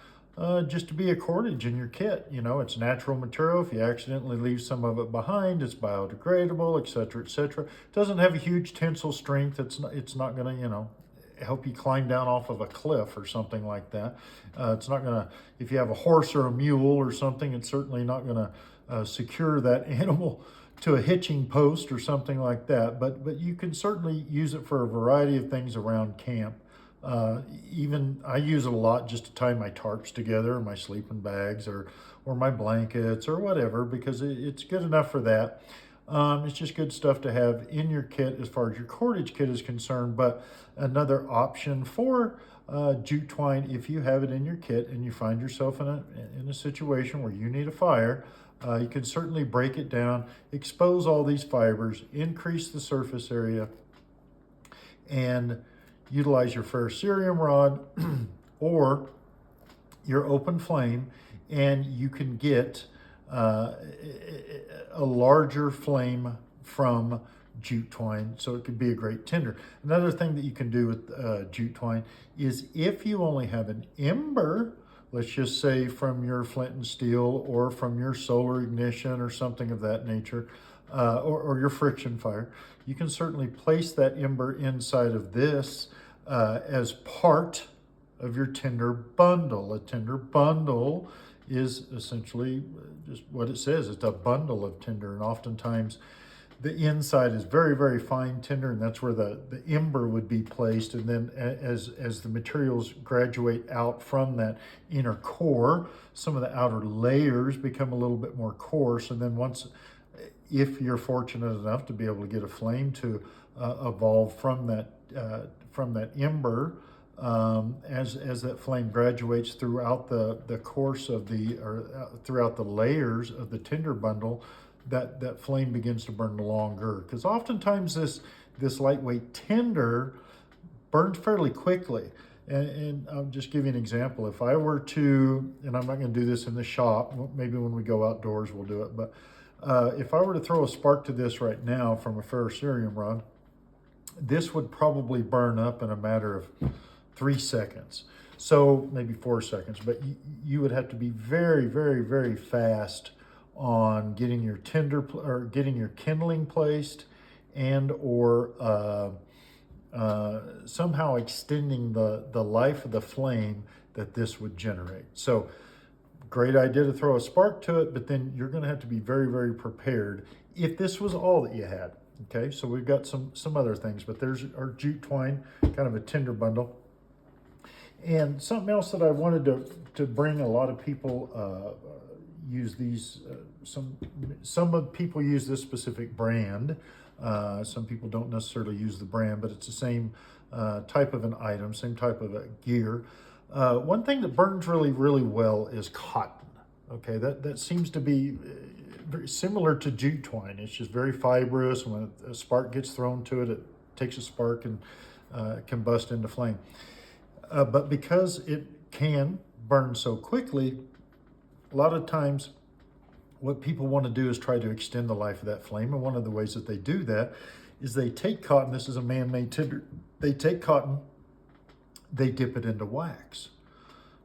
just to be a cordage in your kit. It's natural material. If you accidentally leave some of it behind, it's biodegradable, etc., etc. It doesn't have a huge tensile strength. It's not going to, help you climb down off of a cliff or something like that. It's not going to, if you have a horse or a mule or something, it's certainly not going to secure that animal to a hitching post or something like that. But you can certainly use it for a variety of things around camp. Even I use it a lot just to tie my tarps together, my sleeping bags, or my blankets or whatever, because it's good enough for that. It's just good stuff to have in your kit as far as your cordage kit is concerned. But another option for jute twine, if you have it in your kit and you find yourself in a situation where you need a fire, you can certainly break it down, expose all these fibers, increase the surface area, and utilize your ferrocerium rod or your open flame, and you can get a larger flame from jute twine, so it could be a great tinder. Another thing that you can do with jute twine is if you only have an ember, let's just say from your flint and steel or from your solar ignition or something of that nature, or your friction fire, you can certainly place that ember inside of this as part of your tinder bundle. A tinder bundle is essentially just what it says. It's a bundle of tinder, and oftentimes the inside is very, very fine tinder, and that's where the ember would be placed. And then as the materials graduate out from that inner core, some of the outer layers become a little bit more coarse. And then once, if you're fortunate enough to be able to get a flame to evolve from that ember, as that flame graduates throughout the course of throughout the layers of the tinder bundle, that flame begins to burn longer. Because oftentimes this lightweight tinder burns fairly quickly. And I'll just give you an example. If I were to, and I'm not going to do this in the shop, maybe when we go outdoors we'll do it, but if I were to throw a spark to this right now from a ferrocerium rod, this would probably burn up in a matter of 3 seconds. So maybe 4 seconds, but you would have to be very, very, very fast on getting your getting your kindling placed, and or somehow extending the life of the flame that this would generate. So great idea to throw a spark to it, but then you're going to have to be very, very prepared if this was all that you had. Okay, so we've got some other things, but there's our jute twine, kind of a tinder bundle. And something else that I wanted to bring, a lot of people use these, some people use this specific brand. Some people don't necessarily use the brand, but it's the same type of an item, same type of a gear. One thing that burns really, really well is cotton. Okay, that seems to be very similar to jute twine. It's just very fibrous. When a spark gets thrown to it, it takes a spark and can bust into flame. But because it can burn so quickly, a lot of times what people want to do is try to extend the life of that flame. And one of the ways that they do that is they take cotton. This is a man-made tinder. They take cotton, they dip it into wax.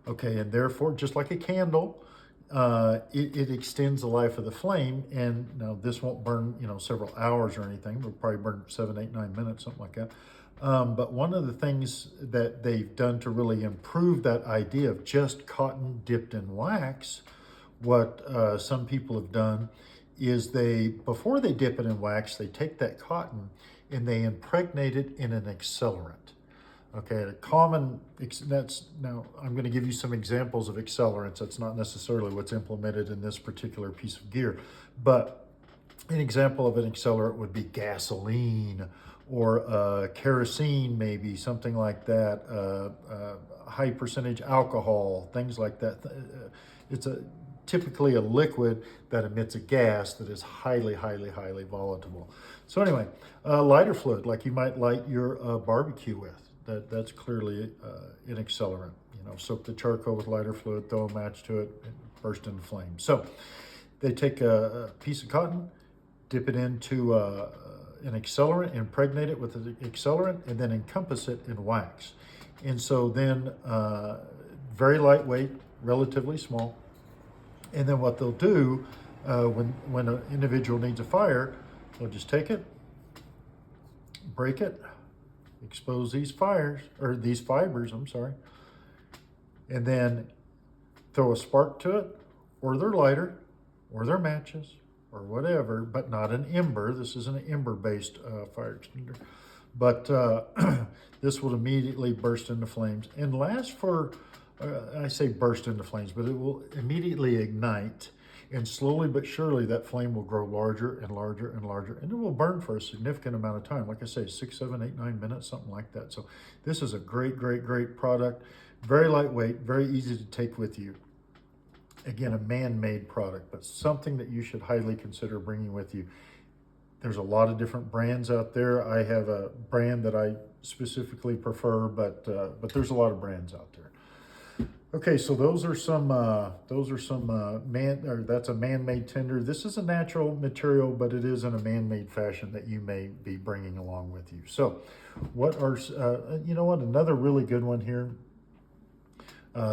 Okay, and therefore, just like a candle, it extends the life of the flame. And now this won't burn, several hours or anything. It'll probably burn 7, 8, 9 minutes, something like that. But one of the things that they've done to really improve that idea of just cotton dipped in wax, what some people have done is before they dip it in wax, they take that cotton and they impregnate it in an accelerant. Okay, now I'm going to give you some examples of accelerants. That's not necessarily what's implemented in this particular piece of gear, but an example of an accelerant would be gasoline or kerosene, maybe something like that, high percentage alcohol, things like that. It's typically a liquid that emits a gas that is highly, highly, highly volatile. So anyway, lighter fluid, like you might light your barbecue with, that's clearly an accelerant. Soak the charcoal with lighter fluid, throw a match to it, and burst into flame. So they take a piece of cotton, dip it into an accelerant, impregnate it with an accelerant, and then encompass it in wax. And so then very lightweight, relatively small. And then what they'll do when an individual needs a fire, they'll just take it, break it, expose these fibers, and then throw a spark to it, or their lighter, or their matches, or whatever, but not an ember. This is an ember-based fire extinguisher. But this will immediately burst into flames and last for, I say burst into flames, but it will immediately ignite, and slowly but surely that flame will grow larger and larger and larger, and it will burn for a significant amount of time. Like I say, 6, 7, 8, 9 minutes, something like that. So this is a great, great, great product. Very lightweight, very easy to take with you. Again, a man-made product, but something that you should highly consider bringing with you. There's a lot of different brands out there. I have a brand that I specifically prefer, but there's a lot of brands out there. Okay, so those are some that's a man-made tinder. This is a natural material, but it is in a man-made fashion that you may be bringing along with you. So, what are you know what? Another really good one here.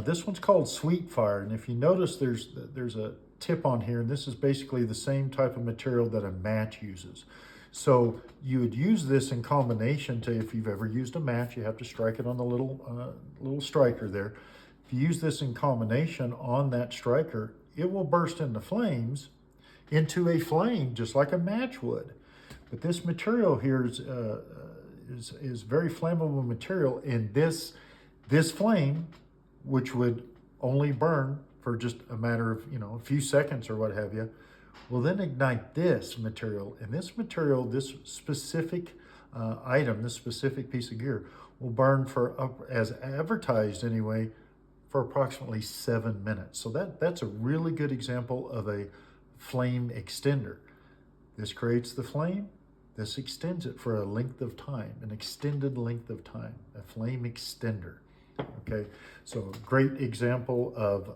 This one's called Sweet Fire, and if you notice, there's a tip on here, and this is basically the same type of material that a match uses. So you would use this in combination to, if you've ever used a match, you have to strike it on the little striker there. If you use this in combination on that striker, it will burst into a flame, just like a match would. But this material here is very flammable material, and this flame, which would only burn for just a matter of, a few seconds or what have you, will then ignite this material. And this material, this specific item, this specific piece of gear, will burn as advertised anyway, for approximately 7 minutes. So that's a really good example of a flame extender. This creates the flame. This extends it for a length of time, an extended length of time, a flame extender. Okay, so great example of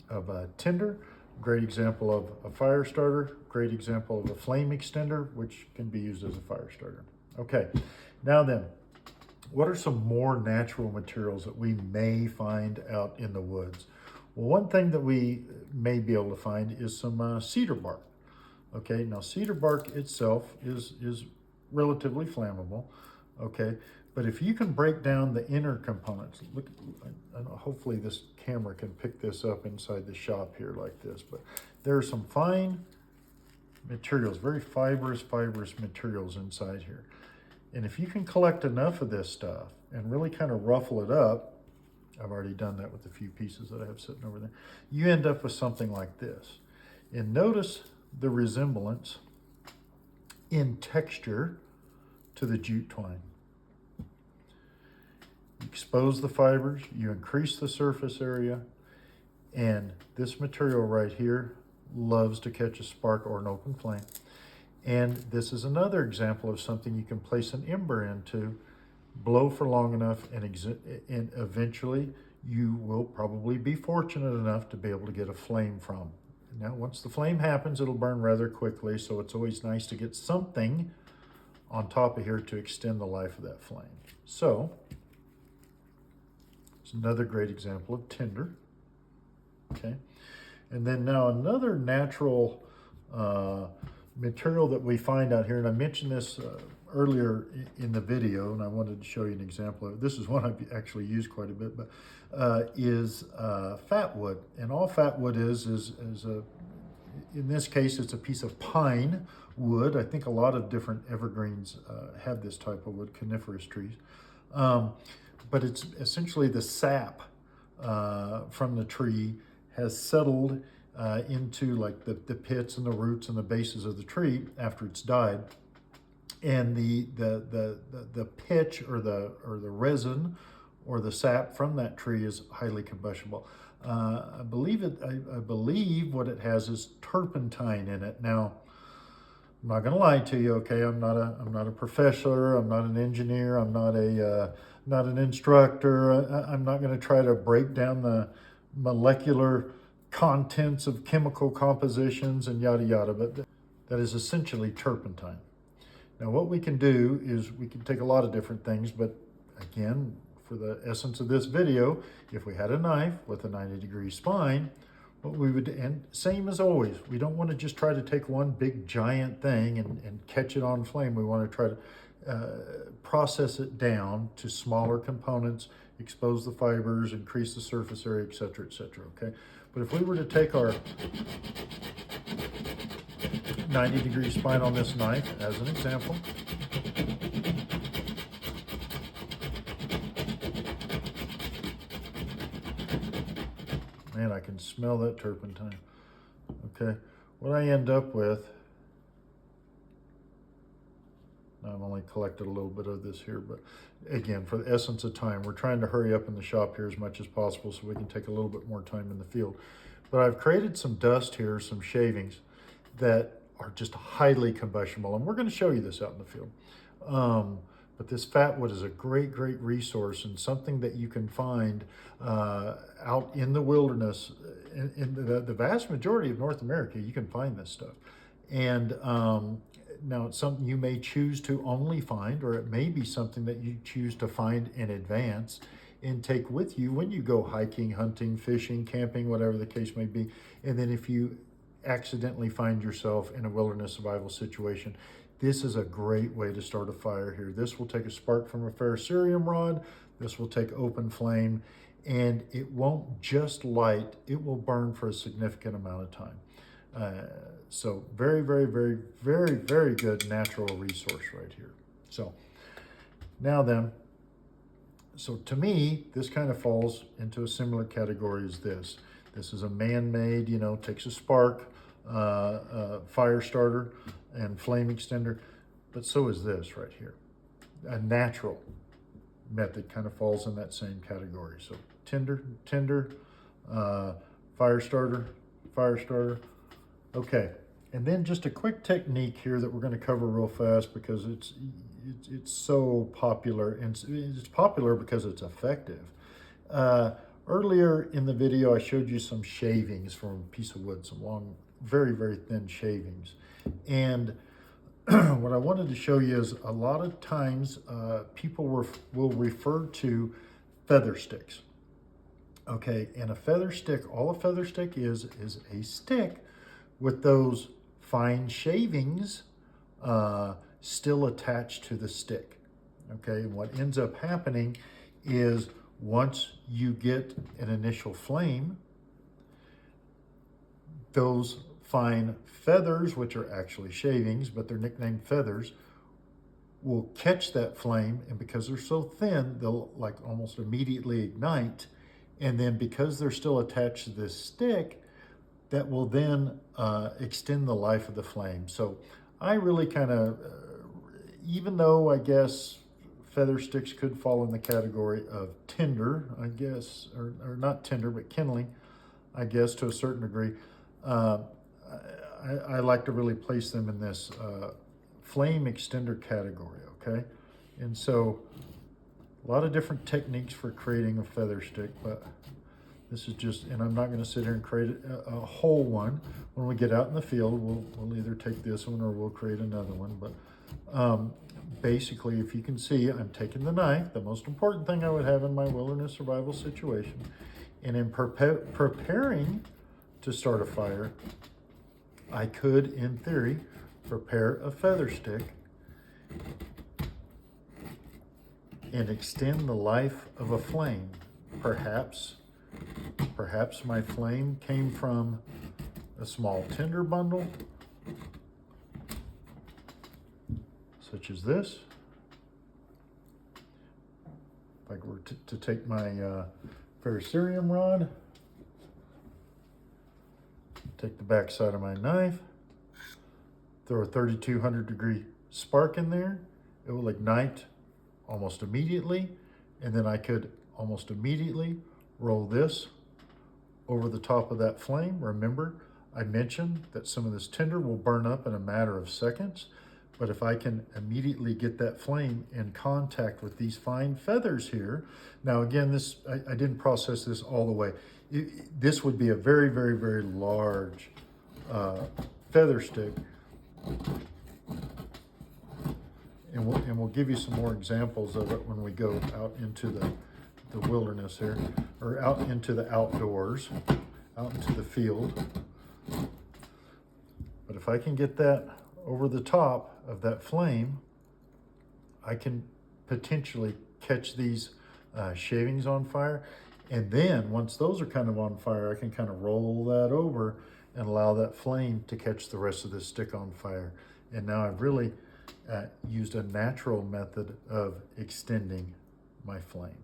a tinder, great example of a fire starter, great example of a flame extender, which can be used as a fire starter. Okay, now then, what are some more natural materials that we may find out in the woods? Well, one thing that we may be able to find is some cedar bark. Okay, now cedar bark itself is relatively flammable. Okay, but if you can break down the inner components, look, hopefully this camera can pick this up inside the shop here like this, but there are some fine materials, very fibrous materials inside here. And if you can collect enough of this stuff and really kind of ruffle it up, I've already done that with a few pieces that I have sitting over there, you end up with something like this. And notice the resemblance in texture to the jute twine. You expose the fibers, you increase the surface area, and this material right here loves to catch a spark or an open flame. And this is another example of something you can place an ember into, blow for long enough, and eventually you will probably be fortunate enough to be able to get a flame from. Now, once the flame happens, it'll burn rather quickly, so it's always nice to get something on top of here to extend the life of that flame. So, it's another great example of tinder. Okay, and then now another natural material that we find out here, and I mentioned this earlier in the video, and I wanted to show you an example of it. This is one I've actually used quite a bit, but is fat wood. And all fat wood is in this case, it's a piece of pine wood. I think a lot of different evergreens have this type of wood, coniferous trees. But it's essentially the sap from the tree has settled into like the pits and the roots and the bases of the tree after it's died, and the pitch or the resin or the sap from that tree is highly combustible. I believe what it has is turpentine in it. Now, I'm not going to lie to you. Okay, I'm not a professor. I'm not an engineer. I'm not an instructor. I'm not going to try to break down the molecular contents of chemical compositions and yada yada, but that is essentially turpentine. Now what we can do is we can take a lot of different things, but again, for the essence of this video, if we had a knife with a 90-degree spine, what we would, and same as always, we don't want to just try to take one big giant thing and catch it on flame. We want to try to process it down to smaller components, expose the fibers, increase the surface area, etc., okay? But if we were to take our 90-degree spine on this knife as an example, man, I can smell that turpentine. Okay, what I end up with, I've only collected a little bit of this here, but again, for the essence of time, we're trying to hurry up in the shop here as much as possible so we can take a little bit more time in the field. But I've created some dust here, some shavings that are just highly combustible, and we're going to show you this out in the field. But this fat wood is a great, great resource and something that you can find out in the wilderness. In the vast majority of North America, you can find this stuff. And now it's something you may choose to only find, or it may be something that you choose to find in advance and take with you when you go hiking, hunting, fishing, camping, whatever the case may be. And then if you accidentally find yourself in a wilderness survival situation, this is a great way to start a fire here. This will take a spark from a ferrocerium rod. This will take open flame, and it won't just light, it will burn for a significant amount of time. So very, very, very, very, very good natural resource right here. So now then, so to me, this kind of falls into a similar category as this. This is a man-made, you know, takes a spark, fire starter and flame extender, but so is this right here. A natural method kind of falls in that same category. So tinder, fire starter. Okay, and then just a quick technique here that we're going to cover real fast because it's so popular, and it's popular because it's effective. Earlier in the video, I showed you some shavings from a piece of wood, some long, very, very thin shavings. And what I wanted to show you is a lot of times people will refer to feather sticks. Okay, and a feather stick, all a feather stick is a stick with those fine shavings still attached to the stick. Okay, and what ends up happening is once you get an initial flame, those fine feathers, which are actually shavings, but they're nicknamed feathers, will catch that flame, and because they're so thin, they'll like almost immediately ignite. And then because they're still attached to this stick, that will then extend the life of the flame. So I really kind of, even though I guess feather sticks could fall in the category of tinder, I guess, or not tinder, but kindling, I guess, to a certain degree, I like to really place them in this flame extender category, okay? And so a lot of different techniques for creating a feather stick, but this is just, and I'm not going to sit here and create a whole one. When we get out in the field, we'll either take this one or we'll create another one. But basically, if you can see, I'm taking the knife, the most important thing I would have in my wilderness survival situation, and in preparing to start a fire, I could, in theory, prepare a feather stick and extend the life of a flame. Perhaps my flame came from a small tinder bundle, such as this. If I were to take my ferrocerium rod, take the back side of my knife, throw a 3200 degree spark in there, it will ignite almost immediately, and then I could almost immediately roll this over the top of that flame. Remember, I mentioned that some of this tinder will burn up in a matter of seconds, but if I can immediately get that flame in contact with these fine feathers here, now again, this I didn't process this all the way. This would be a very, very, very large feather stick. And we'll give you some more examples of it when we go out into the wilderness here, or out into the outdoors, out into the field. But if I can get that over the top of that flame, I can potentially catch these shavings on fire. And then once those are kind of on fire, I can kind of roll that over and allow that flame to catch the rest of this stick on fire. And now I've really used a natural method of extending my flame.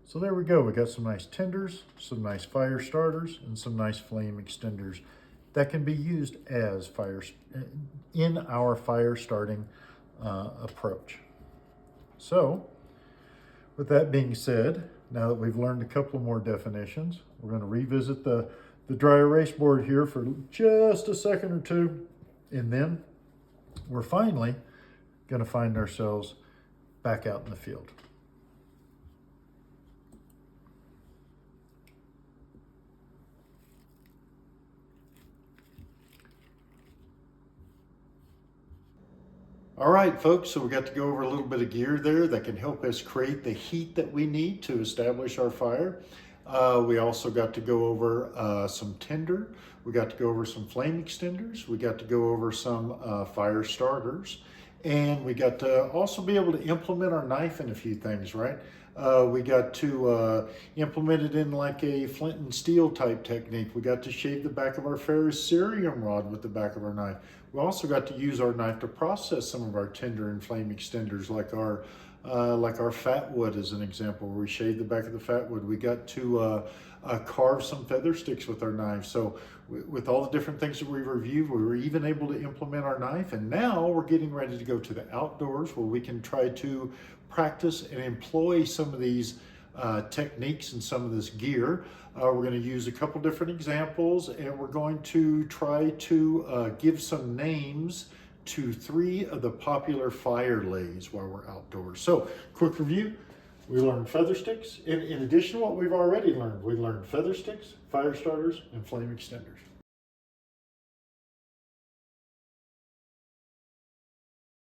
So there we go. We got some nice tinders, some nice fire starters, and some nice flame extenders that can be used as fires in our fire starting approach. So with that being said, now that we've learned a couple more definitions, we're going to revisit the dry erase board here for just a second or two, and then we're finally going to find ourselves back out in the field. All right, folks, so we got to go over a little bit of gear there that can help us create the heat that we need to establish our fire. We also got to go over some tinder. We got to go over some flame extenders. We got to go over some fire starters. And we got to also be able to implement our knife in a few things, right? We got to implement it in like a flint and steel type technique. We got to shave the back of our ferrous cerium rod with the back of our knife. We also got to use our knife to process some of our tinder and flame extenders, like our fat wood as an example, where we shaved the back of the fat wood. We got to carve some feather sticks with our knife. So with all the different things that we reviewed, we were even able to implement our knife. And now we're getting ready to go to the outdoors, where we can try to practice and employ some of these techniques and some of this gear. We're going to use a couple different examples, and we're going to try to give some names to 3 of the popular fire lays while we're outdoors. So, quick review. We learned feather sticks. In addition to what we've already learned, we learned feather sticks, fire starters, and flame extenders.